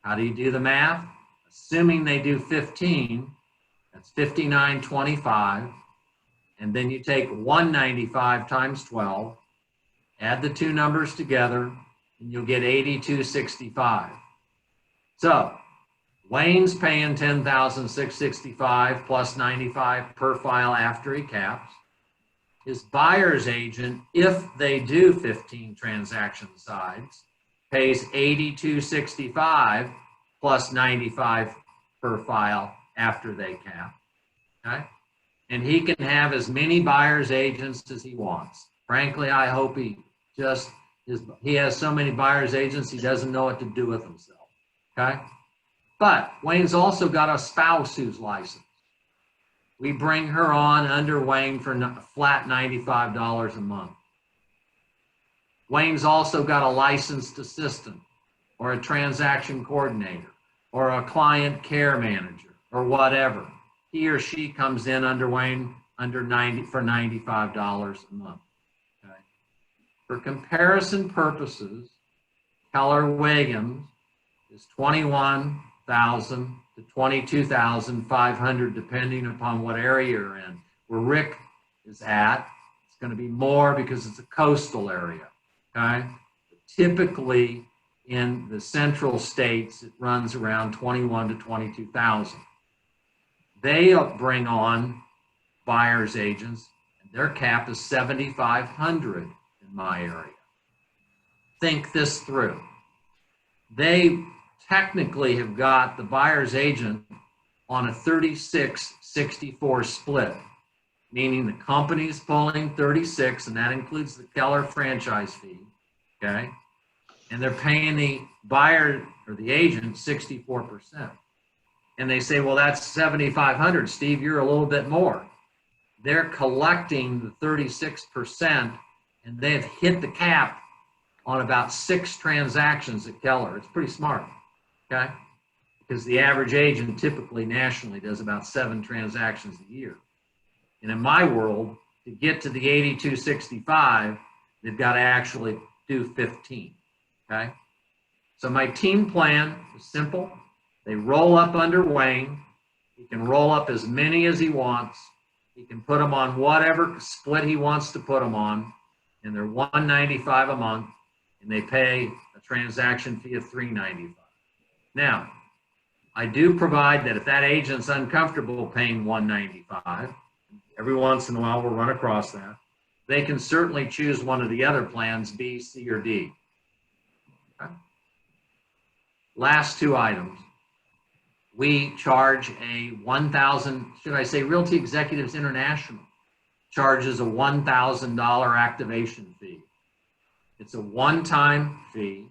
How do you do the math? Assuming they do 15, that's $59.25. And then you take $195 times 12, add the two numbers together, and you'll get $82.65. So Wayne's paying $10,665 plus $95 per file after he caps. His buyer's agent, if they do 15 transaction sides, pays $82.65 plus $95 per file after they cap. Okay? And he can have as many buyer's agents as he wants. Frankly, I hope he has so many buyer's agents he doesn't know what to do with himself. Okay? But Wayne's also got a spouse who's licensed. We bring her on under Wayne for flat $95 a month. Wayne's also got a licensed assistant or a transaction coordinator or a client care manager or whatever. He or she comes in under Wayne for $95 a month. Okay? For comparison purposes, Keller Williams is $21,000 to $22,500 depending upon what area you're in. Where Rick is at, it's going to be more because it's a coastal area. Okay? Typically in the central states, it runs around $21,000 to $22,000. They bring on buyer's agents, and their cap is $7,500 in my area. Think this through. They technically have got the buyer's agent on a 36-64 split, meaning the company's pulling 36, and that includes the Keller franchise fee, okay? And they're paying the buyer or the agent 64%. And they say, well, that's 7,500, Steve, you're a little bit more. They're collecting the 36%, and they've hit the cap on about 6 transactions at Keller. It's pretty smart, okay? Because the average agent typically nationally does about 7 transactions a year. And in my world, to get to the 8265, they've got to actually do 15, okay? So my team plan is simple. They roll up under Wayne. He can roll up as many as he wants. He can put them on whatever split he wants to put them on, and they're $195 a month, and they pay a transaction fee of $395. Now, I do provide that if that agent's uncomfortable paying $195, every once in a while we'll run across that, they can certainly choose one of the other plans, B, C, or D. Okay. Last 2 items. We charge a should I say Realty Executives International charges a $1,000 activation fee. It's a one-time fee.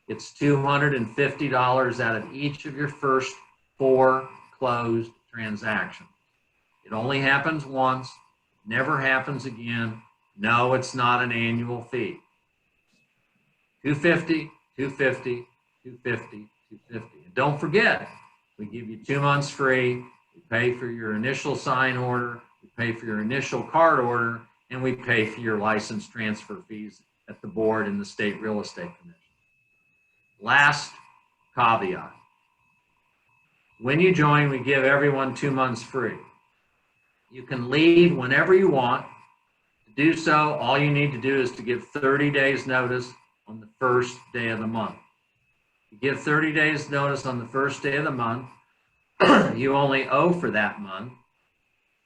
It's $250 out of each of your first 4 closed transactions. It only happens once, never happens again. No, it's not an annual fee. $250, $250, $250, $250. And don't forget, we give you 2 months free. We pay for your initial sign order. We pay for your initial card order, and we pay for your license transfer fees at the board and the State Real Estate Commission. Last caveat. When you join, we give everyone 2 months free. You can leave whenever you want. To do so, all you need to do is to give 30 days notice on the first day of the month. You give 30 days notice on the first day of the month, you only owe for that month.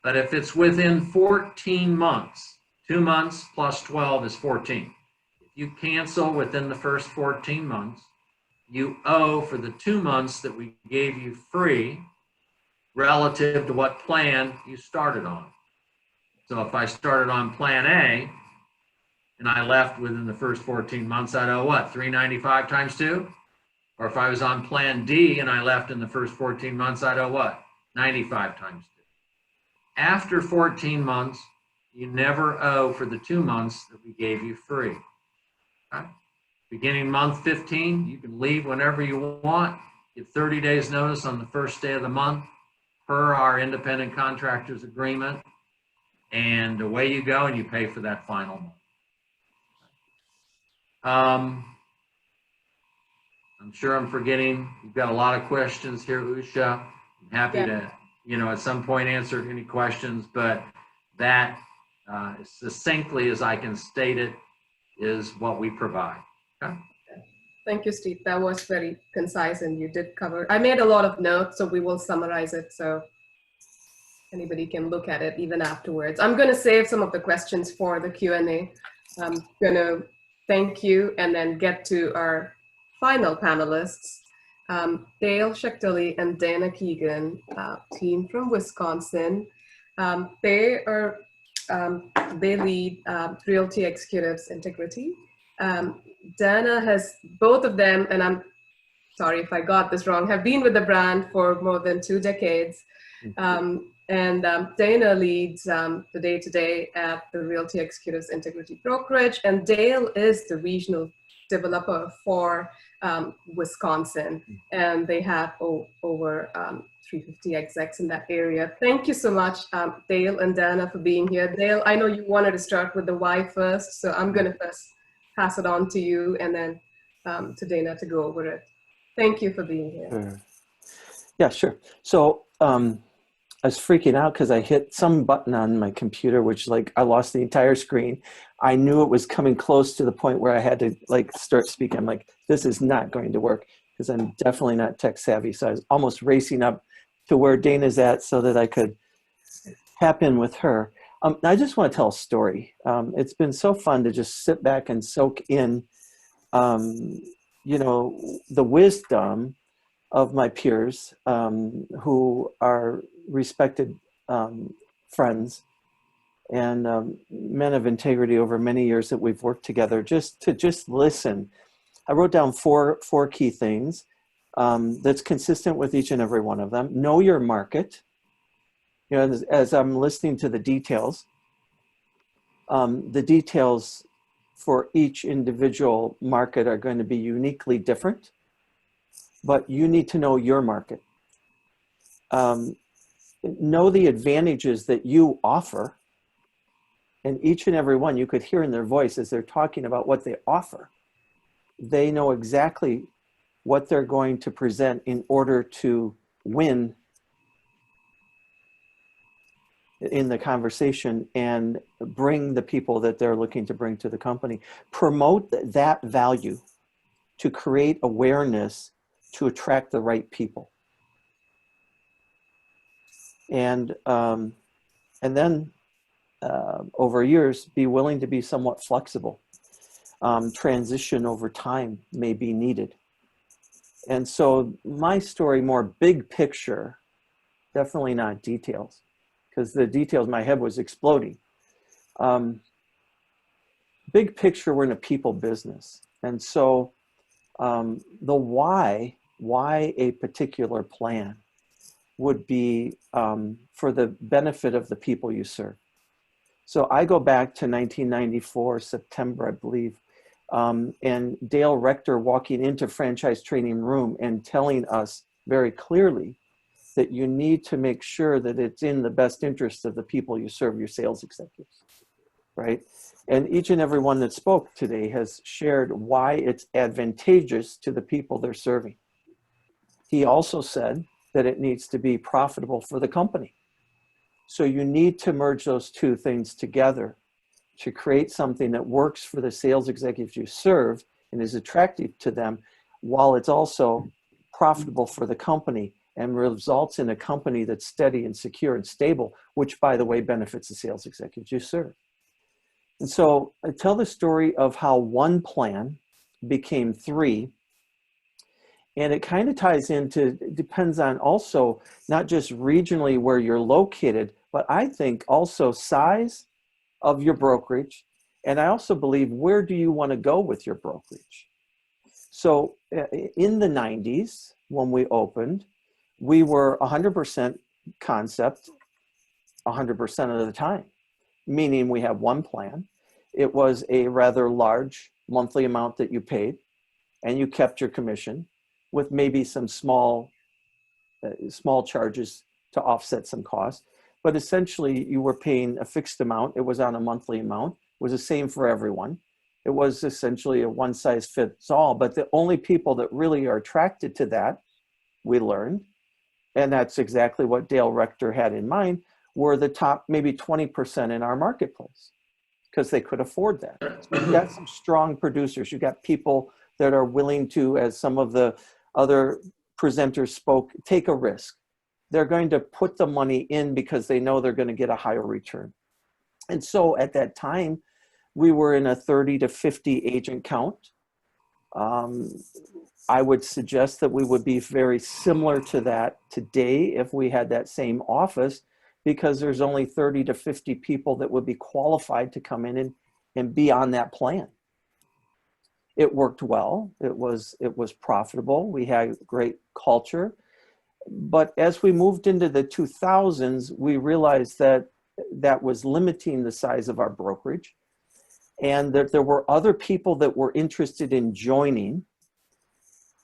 But if it's within 14 months, 2 months plus 12 is 14. If you cancel within the first 14 months, you owe for the 2 months that we gave you free relative to what plan you started on. So if I started on plan A and I left within the first 14 months, I'd owe what, $395 times 2? Or if I was on plan D and I left in the first 14 months, I'd owe what? 95 times 2. After 14 months, you never owe for the 2 months that we gave you free. Okay? Beginning month 15, you can leave whenever you want. Give 30 days notice on the first day of the month per our independent contractors agreement. And away you go, and you pay for that final month. I'm sure I'm forgetting. You've got a lot of questions here, Usha. I'm happy to, at some point answer any questions, but that as succinctly as I can state it is what we provide. Okay? Thank you, Steve. That was very concise, and you did cover. I made a lot of notes, so we will summarize it so anybody can look at it even afterwards. I'm going to save some of the questions for the Q&A. I'm going to thank you and then get to our final panelists, Dale Schechtele and Dana Keegan, team from Wisconsin. They lead Realty Executives Integrity. Dana has, both of them, and I'm sorry if I got this wrong, have been with the brand for more than 2 decades. Dana leads the day-to-day at the Realty Executives Integrity Brokerage, and Dale is the regional developer for Wisconsin, and they have over 350 execs in that area. Thank you so much, Dale and Dana, for being here. Dale, I know you wanted to start with the why first, so I'm going to first pass it on to you and then to Dana to go over it. Thank you for being here. Sure. Yeah, sure. So I was freaking out because I hit some button on my computer, which I lost the entire screen. I knew it was coming close to the point where I had to start speaking. I'm like, this is not going to work because I'm definitely not tech savvy. So I was almost racing up to where Dana's at so that I could tap in with her. I just want to tell a story. It's been so fun to just sit back and soak in, the wisdom of my peers who are respected friends and men of integrity over many years that we've worked together, just to listen. I wrote down four key things that's consistent with each and every one of them. Know your market. You know, as I'm listening to the details for each individual market are going to be uniquely different, but you need to know your market. Know the advantages that you offer, and each and every one, you could hear in their voice as they're talking about what they offer. They know exactly what they're going to present in order to win in the conversation and bring the people that they're looking to bring to the company. Promote that value to create awareness to attract the right people. And then over years, be willing to be somewhat flexible. Transition over time may be needed. And so my story, more big picture, definitely not details, because the details, my head was exploding. Big picture, we're in a people business. And so the why a particular plan would be for the benefit of the people you serve. So I go back to 1994, September, I believe, and Dale Rector walking into franchise training room and telling us very clearly that you need to make sure that it's in the best interest of the people you serve, your sales executives, right? And each and every one that spoke today has shared why it's advantageous to the people they're serving. He also said that it needs to be profitable for the company. So you need to merge those two things together to create something that works for the sales executives you serve and is attractive to them, while it's also profitable for the company and results in a company that's steady and secure and stable, which, by the way, benefits the sales executives you serve. And so I tell the story of how one plan became three. And it kind of ties into, depends on also not just regionally where you're located, but I think also size of your brokerage. And I also believe, where do you want to go with your brokerage? So in the 90s, when we opened, we were 100% concept 100% of the time, meaning we have one plan. It was a rather large monthly amount that you paid, and you kept your commission with maybe some small charges to offset some costs. But essentially, you were paying a fixed amount. It was on a monthly amount. It was the same for everyone. It was essentially a one-size-fits-all. But the only people that really are attracted to that, we learned, and that's exactly what Dale Rector had in mind, were the top maybe 20% in our marketplace, because they could afford that. So you've got some strong producers. You've got people that are willing to, as some of the other presenters spoke, take a risk. They're going to put the money in because they know they're going to get a higher return. And so at that time, we were in a 30 to 50 agent count. I would suggest that we would be very similar to that today if we had that same office, because there's only 30 to 50 people that would be qualified to come in and be on that plan. It worked well. It was profitable. We had great culture. But as we moved into the 2000s, we realized that that was limiting the size of our brokerage, and that there were other people that were interested in joining.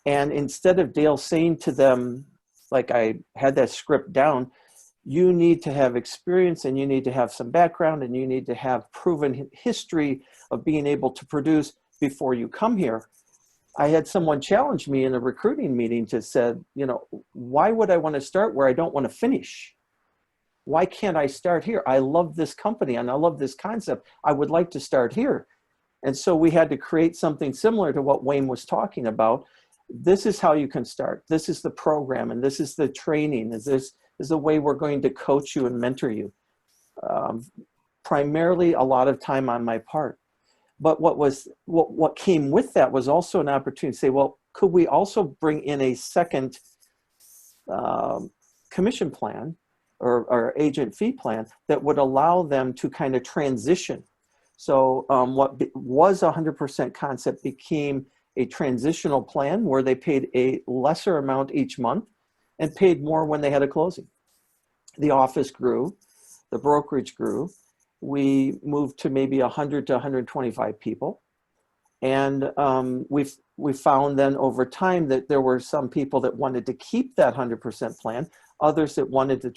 And instead of Dale saying to them, like I had that script down, you need to have experience and you need to have some background and you need to have proven history of being able to produce before you come here. I had someone challenge me in a recruiting meeting to said, you know, why would I want to start where I don't want to finish? Why can't I start here? I love this company and I love this concept. I would like to start here. And so we had to create something similar to what Wayne was talking about. This is how you can start. This is the program, and this is the training. This is the way we're going to coach you and mentor you. Primarily a lot of time on my part. But what came with that was also an opportunity to say, well, could we also bring in a second commission plan or agent fee plan that would allow them to kind of transition. So what was a 100% concept became a transitional plan where they paid a lesser amount each month and paid more when they had a closing. The office grew, the brokerage grew. We moved to maybe 100 to 125 people. And we found then over time that there were some people that wanted to keep that 100% plan, others that wanted the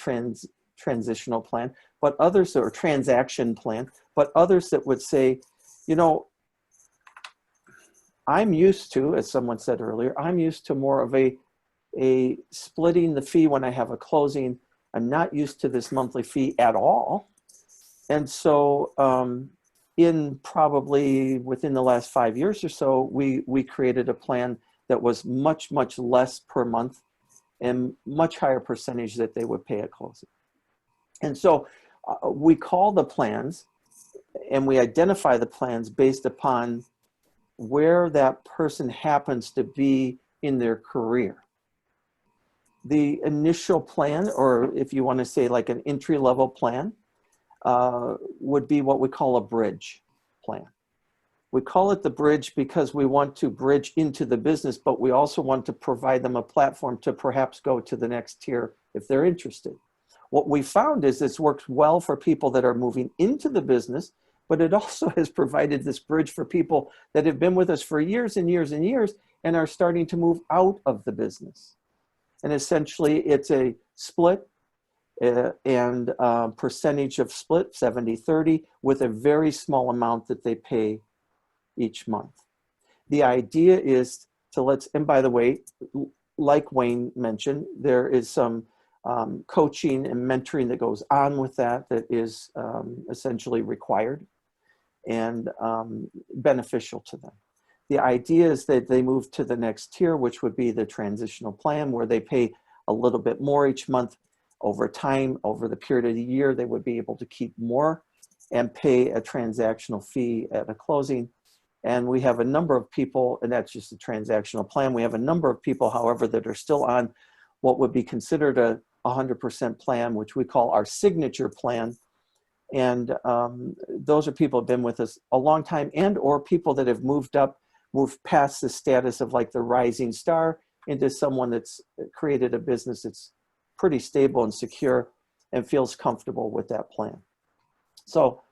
transitional plan, but others, or transaction plan, but others that would say, you know, I'm used to, as someone said earlier, I'm used to more of a splitting the fee when I have a closing. I'm not used to this monthly fee at all. And so in probably within the last 5 years or so, we created a plan that was much, much less per month and much higher percentage that they would pay at closing. And so we call the plans and we identify the plans based upon where that person happens to be in their career. The initial plan, or if you want to say like an entry-level plan, would be what we call a bridge plan. We call it the bridge because we want to bridge into the business, but we also want to provide them a platform to perhaps go to the next tier if they're interested. What we found is this works well for people that are moving into the business, but it also has provided this bridge for people that have been with us for years and years and years and are starting to move out of the business. And essentially it's a split and percentage of split, 70-30, with a very small amount that they pay each month. The idea is to and by the way, like Wayne mentioned, there is some coaching and mentoring that goes on with that is essentially required and beneficial to them. The idea is that they move to the next tier, which would be the transitional plan, where they pay a little bit more each month. Over time, over the period of the year, they would be able to keep more and pay a transactional fee at a closing. And we have a number of people, and that's just a transactional plan. We have a number of people, however, that are still on what would be considered a 100% plan, which we call our signature plan. And those are people who have been with us a long time, and or people that have moved past the status of like the rising star into someone that's created a business that's pretty stable and secure and feels comfortable with that plan. So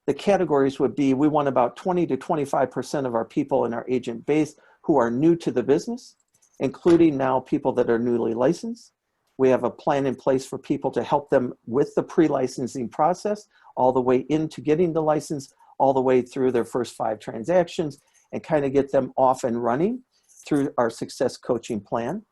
the categories would be, we want about 20 to 25% of our people in our agent base who are new to the business, including now people that are newly licensed. We have a plan in place for people to help them with the pre-licensing process, all the way into getting the license, all the way through their first 5 transactions, and kind of get them off and running through our success coaching plan.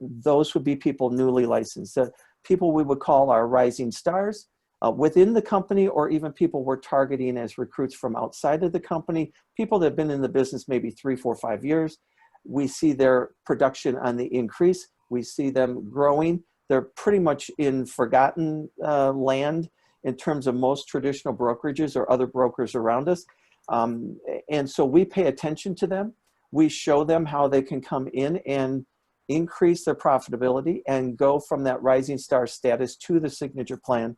Those would be people newly licensed. People we would call our rising stars within the company, or even people we're targeting as recruits from outside of the company, people that have been in the business maybe 3, 4, 5 years. We see their production on the increase. We see them growing. They're pretty much in forgotten land in terms of most traditional brokerages or other brokers around us. And so we pay attention to them. We show them how they can come in and increase their profitability and go from that rising star status to the signature plan.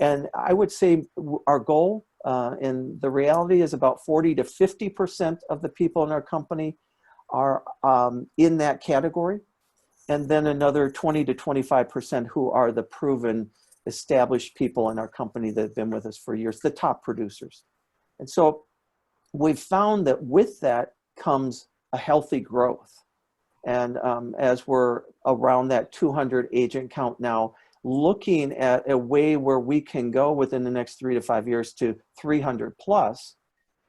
And I would say our goal and the reality is about 40 to 50% of the people in our company are in that category. And then another 20 to 25% who are the proven established people in our company that have been with us for years, the top producers. And so we've found that with that comes a healthy growth. And as we're around that 200 agent count now, looking at a way where we can go within the next 3 to 5 years to 300 plus,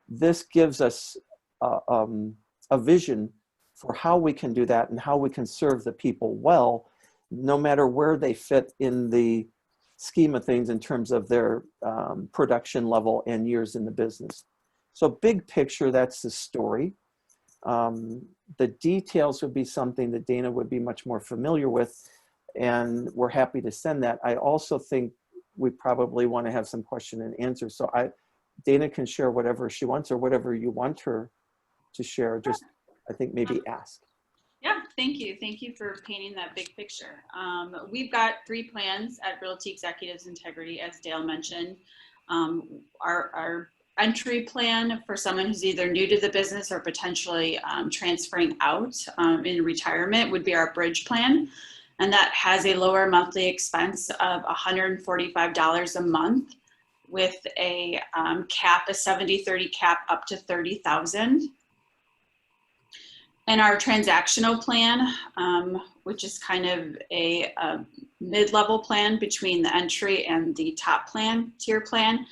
this gives us a vision for how we can do that and how we can serve the people well, no matter where they fit in the scheme of things in terms of their production level and years in the business. So big picture, that's the story. The details would be something that Dana would be much more familiar with, and we're happy to send that. I also think we probably want to have some question and answer. So Dana can share whatever she wants or whatever you want her to share. Just, I think maybe ask. Yeah, thank you. Thank you for painting that big picture. We've got 3 plans at Realty Executives Integrity, as Dale mentioned. Our entry plan for someone who's either new to the business or potentially transferring out in retirement would be our bridge plan. And that has a lower monthly expense of $145 a month with a cap, a 70-30 cap up to $30,000. And our transactional plan, which is kind of a mid-level plan between the entry and the top plan, tier plan,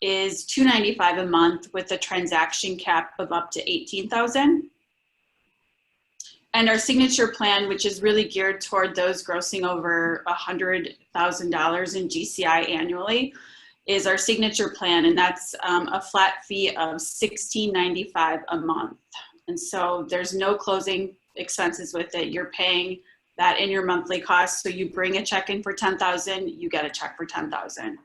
is $295 a month with a transaction cap of up to $18,000. And our signature plan, which is really geared toward those grossing over $100,000 in GCI annually, is our signature plan, and that's a flat fee of $16.95 a month. And so there's no closing expenses with it. You're paying that in your monthly cost. So you bring a check in for $10,000, you get a check for $10,000.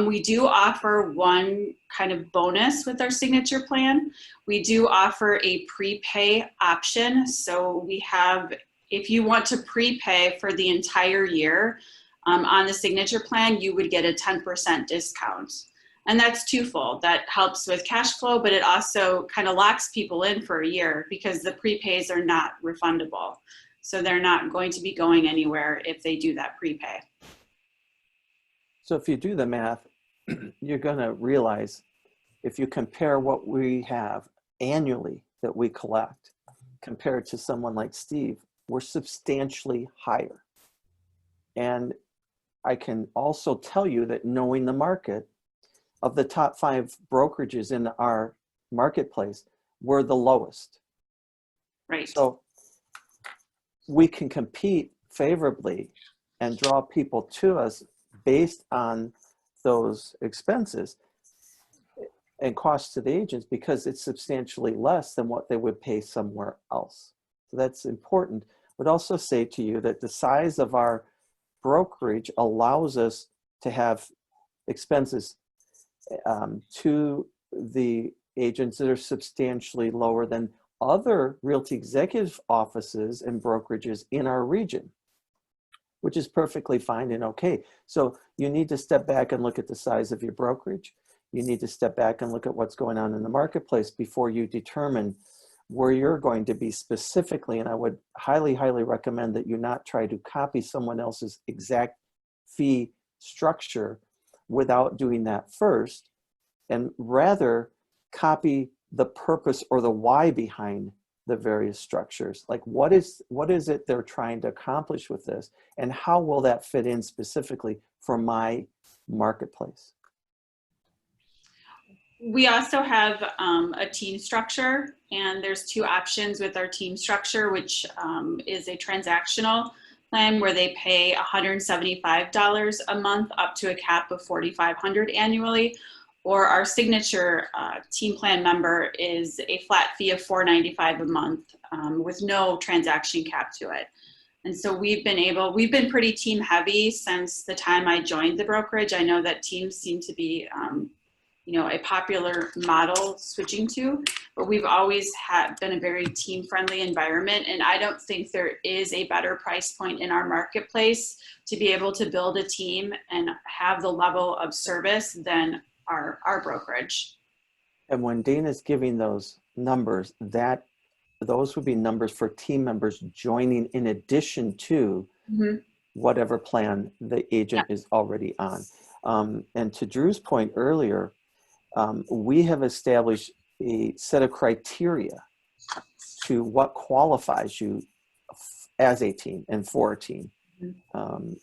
We do offer one kind of bonus with our signature plan. We do offer a prepay option. So we have, if you want to prepay for the entire year on the signature plan, you would get a 10% discount. And that's twofold. That helps with cash flow, but it also kind of locks people in for a year because the prepays are not refundable. So they're not going to be going anywhere if they do that prepay. So if you do the math, you're going to realize if you compare what we have annually that we collect compared to someone like Steve, we're substantially higher. And I can also tell you that knowing the market, of the top 5 brokerages in our marketplace, we're the lowest. Right. So we can compete favorably and draw people to us based on those expenses and costs to the agents because it's substantially less than what they would pay somewhere else. So that's important. I would also say to you that the size of our brokerage allows us to have expenses to the agents that are substantially lower than other Realty Executive offices and brokerages in our region, which is perfectly fine and okay. So you need to step back and look at the size of your brokerage. You need to step back and look at what's going on in the marketplace before you determine where you're going to be specifically. And I would highly, highly recommend that you not try to copy someone else's exact fee structure without doing that first, and rather copy the purpose or the why behind the various structures. Like what is it they're trying to accomplish with this, and how will that fit in specifically for my marketplace? We also have a team structure, and there's 2 options with our team structure, which is a transactional plan where they pay $175 a month up to a cap of $4,500 annually, or our signature team plan member is a flat fee of $495 a month with no transaction cap to it. And so we've been pretty team heavy since the time I joined the brokerage. I know that teams seem to be a popular model switching to, but we've always been a very team friendly environment. And I don't think there is a better price point in our marketplace to be able to build a team and have the level of service than our brokerage. And when Dana's giving those numbers, those would be numbers for team members joining in addition to whatever plan the agent is already on. And to Drew's point earlier, we have established a set of criteria to what qualifies you as a team and for a team.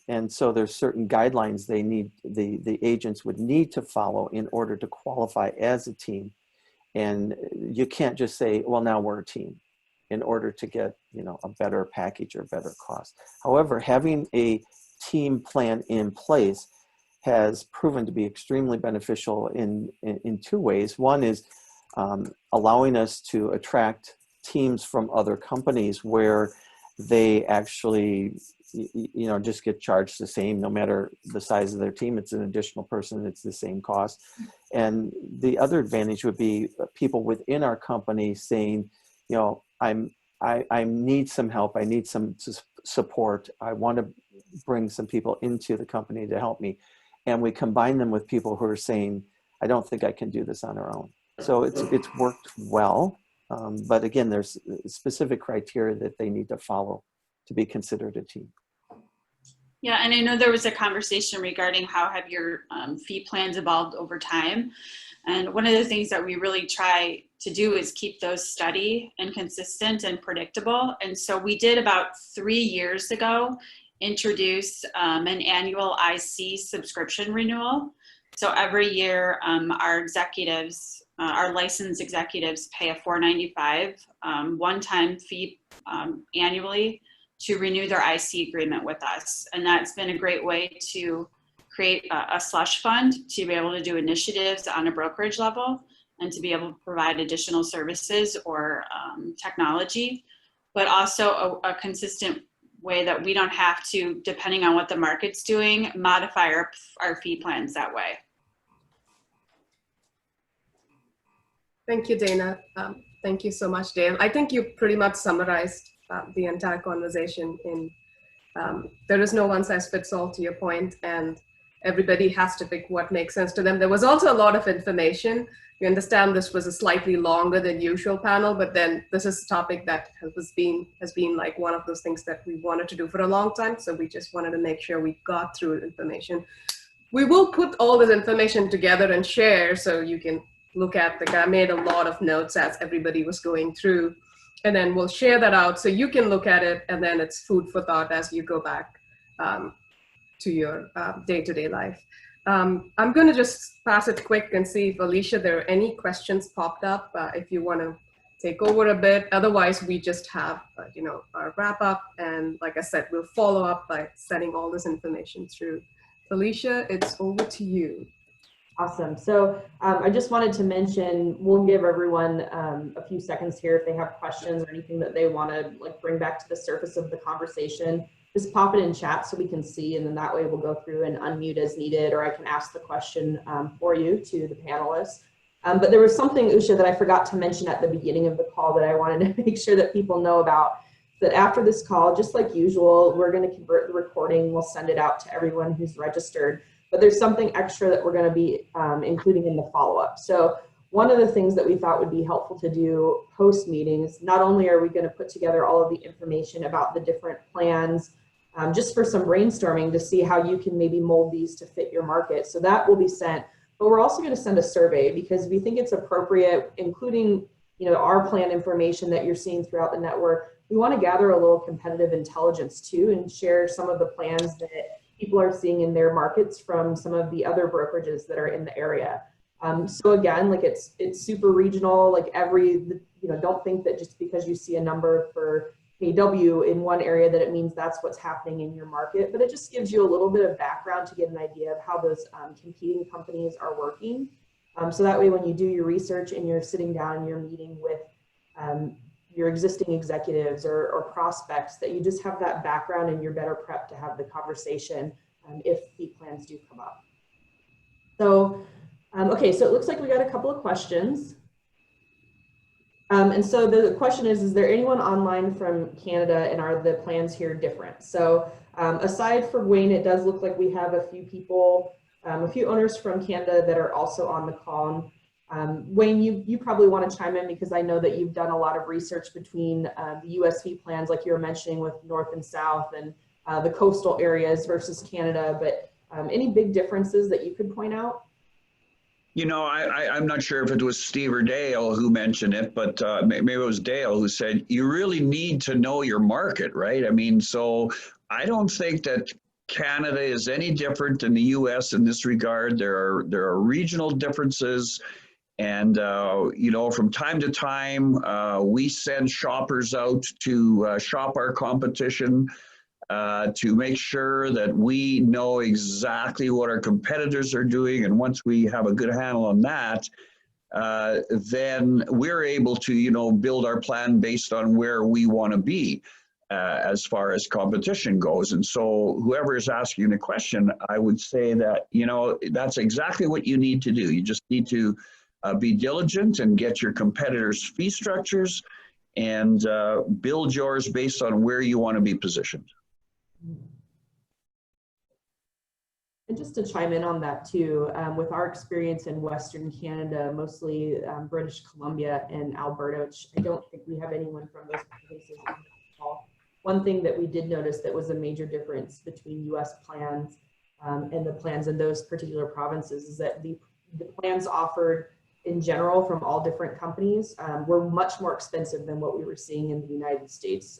And so there's certain guidelines the agents would need to follow in order to qualify as a team. And you can't just say, well, now we're a team in order to get, a better package or better cost. However, having a team plan in place has proven to be extremely beneficial in 2 ways. One is allowing us to attract teams from other companies where they actually just get charged the same, no matter the size of their team. It's an additional person, it's the same cost. And the other advantage would be people within our company saying, I'm I need some help. I need some support. I want to bring some people into the company to help me. And we combine them with people who are saying, I don't think I can do this on our own. So it's worked well. But again, there's specific criteria that they need to follow to be considered a team. Yeah, and I know there was a conversation regarding how have your fee plans evolved over time. And one of the things that we really try to do is keep those steady and consistent and predictable. And so we did about 3 years ago introduce an annual IC subscription renewal. So every year our executives, our licensed executives pay a $4.95 one-time fee annually to renew their IC agreement with us. And that's been a great way to create a slush fund to be able to do initiatives on a brokerage level and to be able to provide additional services or technology, but also a consistent way that we don't have to, depending on what the market's doing, modify our fee plans that way. Thank you, Dana. Thank you so much, Dale. I think you pretty much summarized the entire conversation in there is no one size fits all, to your point, and everybody has to pick what makes sense to them. There was also a lot of information. We understand this was a slightly longer than usual panel, but then this is a topic that has been like one of those things that we wanted to do for a long time. So we just wanted to make sure we got through information. We will put all this information together and share so you can look at I made a lot of notes as everybody was going through, and then we'll share that out so you can look at it, and then it's food for thought as you go back to your day-to-day life. I'm going to just pass it quick and see if, Alicia, there are any questions popped up if you want to take over a bit. Otherwise, we just have our wrap up, and like I said, we'll follow up by sending all this information through. Alicia, it's over to you. Awesome. So I just wanted to mention, we'll give everyone a few seconds here if they have questions or anything that they want to bring back to the surface of the conversation. Just pop it in chat so we can see, and then that way we'll go through and unmute as needed, or I can ask the question for you to the panelists. But there was something, Usha, that I forgot to mention at the beginning of the call that I wanted to make sure that people know about. That after this call, just like usual, we're going to convert the recording. We'll send it out to everyone who's registered. But there's something extra that we're going to be including in the follow-up. So one of the things that we thought would be helpful to do post meetings, not only are we going to put together all of the information about the different plans, just for some brainstorming to see how you can maybe mold these to fit your market. So that will be sent, but we're also going to send a survey because we think it's appropriate, including our plan information that you're seeing throughout the network. We want to gather a little competitive intelligence too and share some of the plans that people are seeing in their markets from some of the other brokerages that are in the area. So again, it's super regional, don't think that just because you see a number for KW in one area that it means that's what's happening in your market, but it just gives you a little bit of background to get an idea of how those competing companies are working. So that way when you do your research and you're sitting down and you're meeting with your existing executives or prospects, that you just have that background and you're better prepped to have the conversation if fee plans do come up. So, okay, so it looks like we got a couple of questions. And so the question is there anyone online from Canada, and are the plans here different? So aside from Wayne, it does look like we have a few people, a few owners from Canada that are also on the call. Wayne, you probably want to chime in because I know that you've done a lot of research between the US fee plans, like you were mentioning with North and South and the coastal areas versus Canada, but any big differences that you could point out? I'm not sure if it was Steve or Dale who mentioned it, but maybe it was Dale who said, you really need to know your market, right? I mean, so I don't think that Canada is any different than the US in this regard. There are regional differences. And, from time to time, we send shoppers out to shop our competition to make sure that we know exactly what our competitors are doing. And once we have a good handle on that, then we're able to, build our plan based on where we want to be as far as competition goes. And so whoever is asking the question, I would say that, that's exactly what you need to do. You just need to be diligent and get your competitors' fee structures and build yours based on where you want to be positioned. And just to chime in on that too, with our experience in Western Canada, mostly British Columbia and Alberta, which I don't think we have anyone from those places on the call. One thing that we did notice that was a major difference between US plans and the plans in those particular provinces is that the plans offered in general from all different companies were much more expensive than what we were seeing in the United States.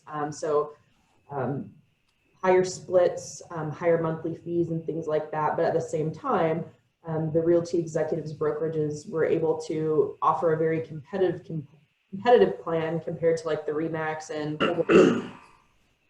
Higher splits, higher monthly fees and things like that. But at the same time, the Realty Executives brokerages were able to offer a very competitive plan compared to like the Remax and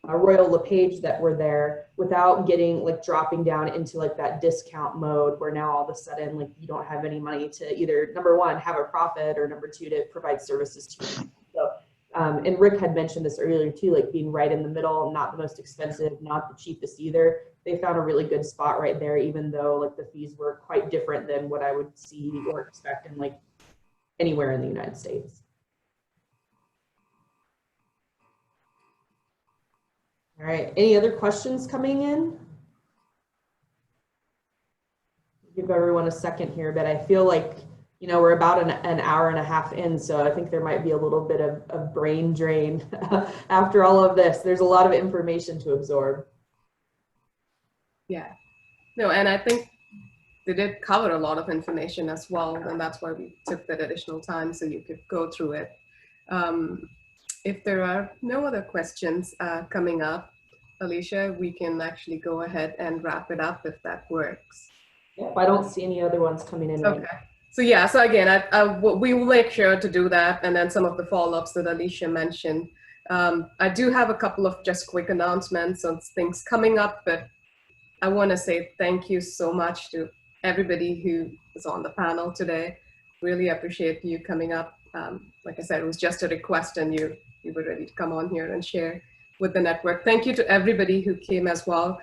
Royal LePage that were there without getting like dropping down into like that discount mode where now all of a sudden like you don't have any money to either number one, have a profit, or number two, to provide services to you. So, and Rick had mentioned this earlier too, like being right in the middle, not the most expensive, not the cheapest either. They found a really good spot right there, even though like the fees were quite different than what I would see or expect in like anywhere in the United States. All right, any other questions coming in? Give everyone a second here, but I feel like, you know, we're about an hour and a half in, so I think there might be a little bit of brain drain after all of this. There's a lot of information to absorb. Yeah, no, and I think they did cover a lot of information as well, and that's why we took that additional time so you could go through it. If there are no other questions coming up, Alicia, we can actually go ahead and wrap it up if that works. Yep, I don't see any other ones coming in. Okay. Right. So yeah, so again, we will make sure to do that, and then some of the follow-ups that Alicia mentioned. I do have a couple of just quick announcements on things coming up, but I want to say thank you so much to everybody who is on the panel today. Really appreciate you coming up. Like I said, it was just a request, and you were ready to come on here and share with the network. Thank you to everybody who came as well.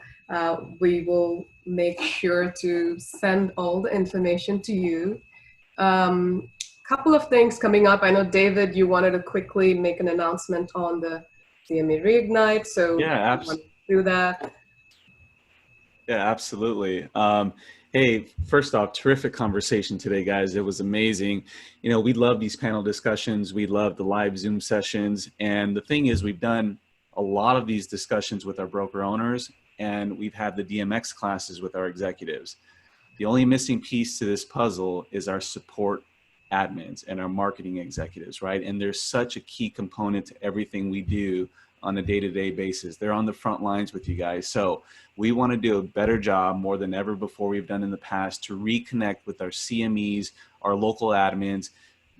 We will make sure to send all the information to you. Couple of things coming up. I know, David, you wanted to quickly make an announcement on the CME Reignite, so yeah, absolutely. Do that. Yeah, absolutely. Hey, first off, terrific conversation today, guys. It was amazing. You know, we love these panel discussions. We love the live Zoom sessions. And the thing is, we've done a lot of these discussions with our broker owners, and we've had the DMX classes with our executives. The only missing piece to this puzzle is our support admins and our marketing executives, right? And there's such a key component to everything we do on a day-to-day basis. They're on the front lines with you guys. So we want to do a better job more than ever before we've done in the past to reconnect with our CMEs, our local admins.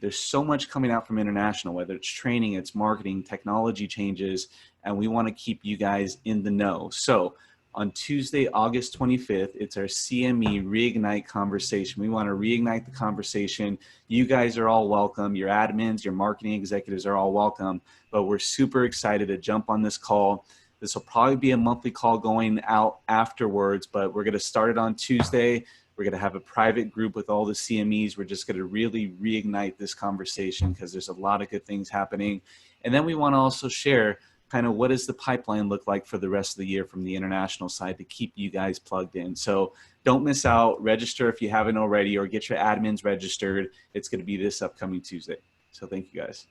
There's so much coming out from international, whether it's training, it's marketing, technology changes, and we want to keep you guys in the know. So on Tuesday, August 25th, it's our CME Reignite conversation. We want to reignite the conversation. You guys are all welcome. Your admins, your marketing executives are all welcome, but we're super excited to jump on this call. This will probably be a monthly call going out afterwards, but we're going to start it on Tuesday. We're going to have a private group with all the CMEs. We're just going to really reignite this conversation because there's a lot of good things happening. And then we want to also share kind of what does the pipeline look like for the rest of the year from the international side to keep you guys plugged in. So don't miss out. Register if you haven't already, or get your admins registered. It's going to be this upcoming Tuesday. So thank you guys.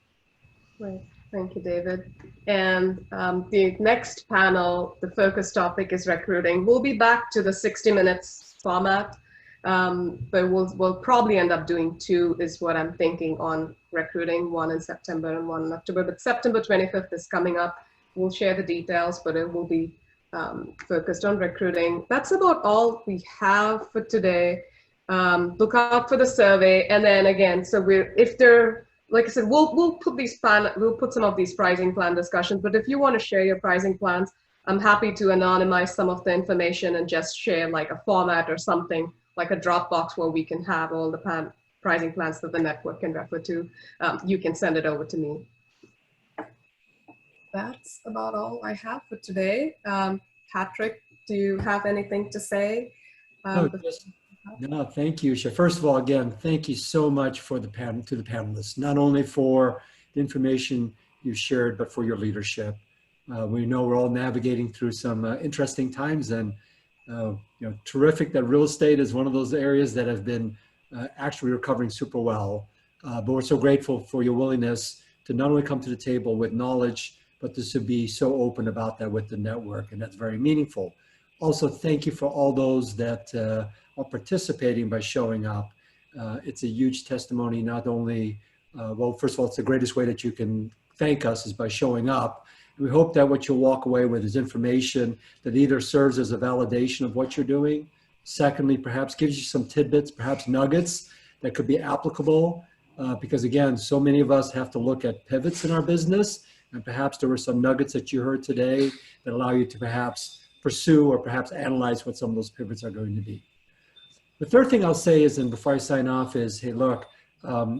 Great. Thank you, David. And the next panel, the focus topic is recruiting. We'll be back to the 60 minutes format, but we'll probably end up doing two is what I'm thinking on recruiting, one in September and one in October. But September 25th is coming up. We'll share the details, but it will be focused on recruiting. That's about all we have for today. Look out for the survey. And then again, so if there, like I said, we'll put some of these pricing plan discussions, but if you want to share your pricing plans, I'm happy to anonymize some of the information and just share like a format or something like a Dropbox where we can have all the pricing plans that the network can refer to. You can send it over to me. That's about all I have for today. Patrick, do you have anything to say? No, thank you, Isha. First of all, again, thank you so much for the panelists, not only for the information you've shared, but for your leadership. We know we're all navigating through some interesting times, and terrific that real estate is one of those areas that have been actually recovering super well. But we're so grateful for your willingness to not only come to the table with knowledge, but to be so open about that with the network, and that's very meaningful. Also, thank you for all those that are participating by showing up. It's a huge testimony, not only, well, first of all, it's the greatest way that you can thank us is by showing up. We hope that what you'll walk away with is information that either serves as a validation of what you're doing. Secondly, perhaps gives you some tidbits, perhaps nuggets that could be applicable. Because again, so many of us have to look at pivots in our business, and perhaps there were some nuggets that you heard today that allow you to perhaps pursue or perhaps analyze what some of those pivots are going to be. The third thing I'll say is, and before I sign off, is, hey, look,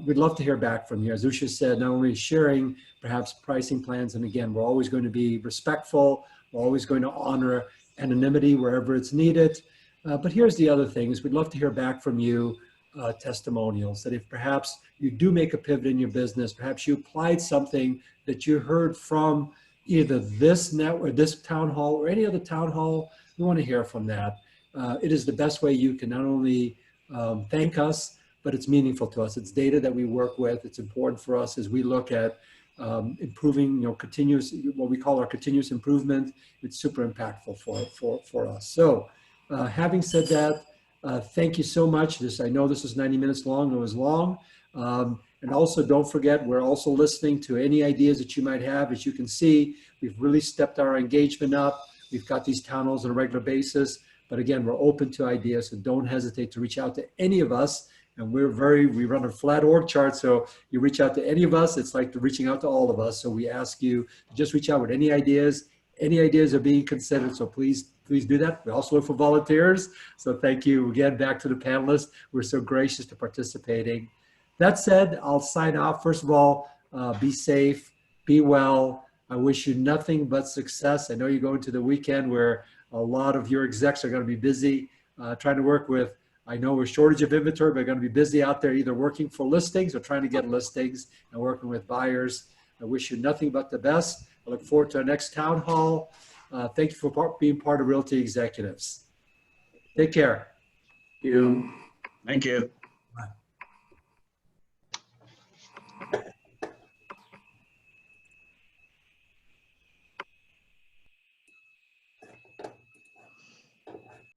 we'd love to hear back from you. As Usha said, not only sharing perhaps pricing plans, and again, we're always going to be respectful. We're always going to honor anonymity wherever it's needed. But here's the other thing is we'd love to hear back from you testimonials that if perhaps you do make a pivot in your business, perhaps you applied something that you heard from either this network, this town hall, or any other town hall, we want to hear from that. It is the best way you can not only thank us, but it's meaningful to us. It's data that we work with. It's important for us as we look at improving, continuous, what we call our continuous improvement. It's super impactful for us. So having said that, thank you so much. I know this was 90 minutes long. It was long. And also don't forget, we're also listening to any ideas that you might have. As you can see, we've really stepped our engagement up. We've got these town halls on a regular basis. But again, we're open to ideas, so don't hesitate to reach out to any of us. And we run a flat org chart, so you reach out to any of us, it's like reaching out to all of us. So we ask you to just reach out with any ideas. Any ideas are being considered, so please do that. We also look for volunteers. So thank you again, back to the panelists. We're so gracious to participating. That said, I'll sign off. First of all, be safe, be well. I wish you nothing but success. I know you're going to the weekend where a lot of your execs are going to be busy trying to work with, I know we're shortage of inventory, but we're going to be busy out there either working for listings or trying to get listings and working with buyers. I wish you nothing but the best. I look forward to our next town hall. Thank you for being part of Realty Executives. Take care. Thank you. Thank you.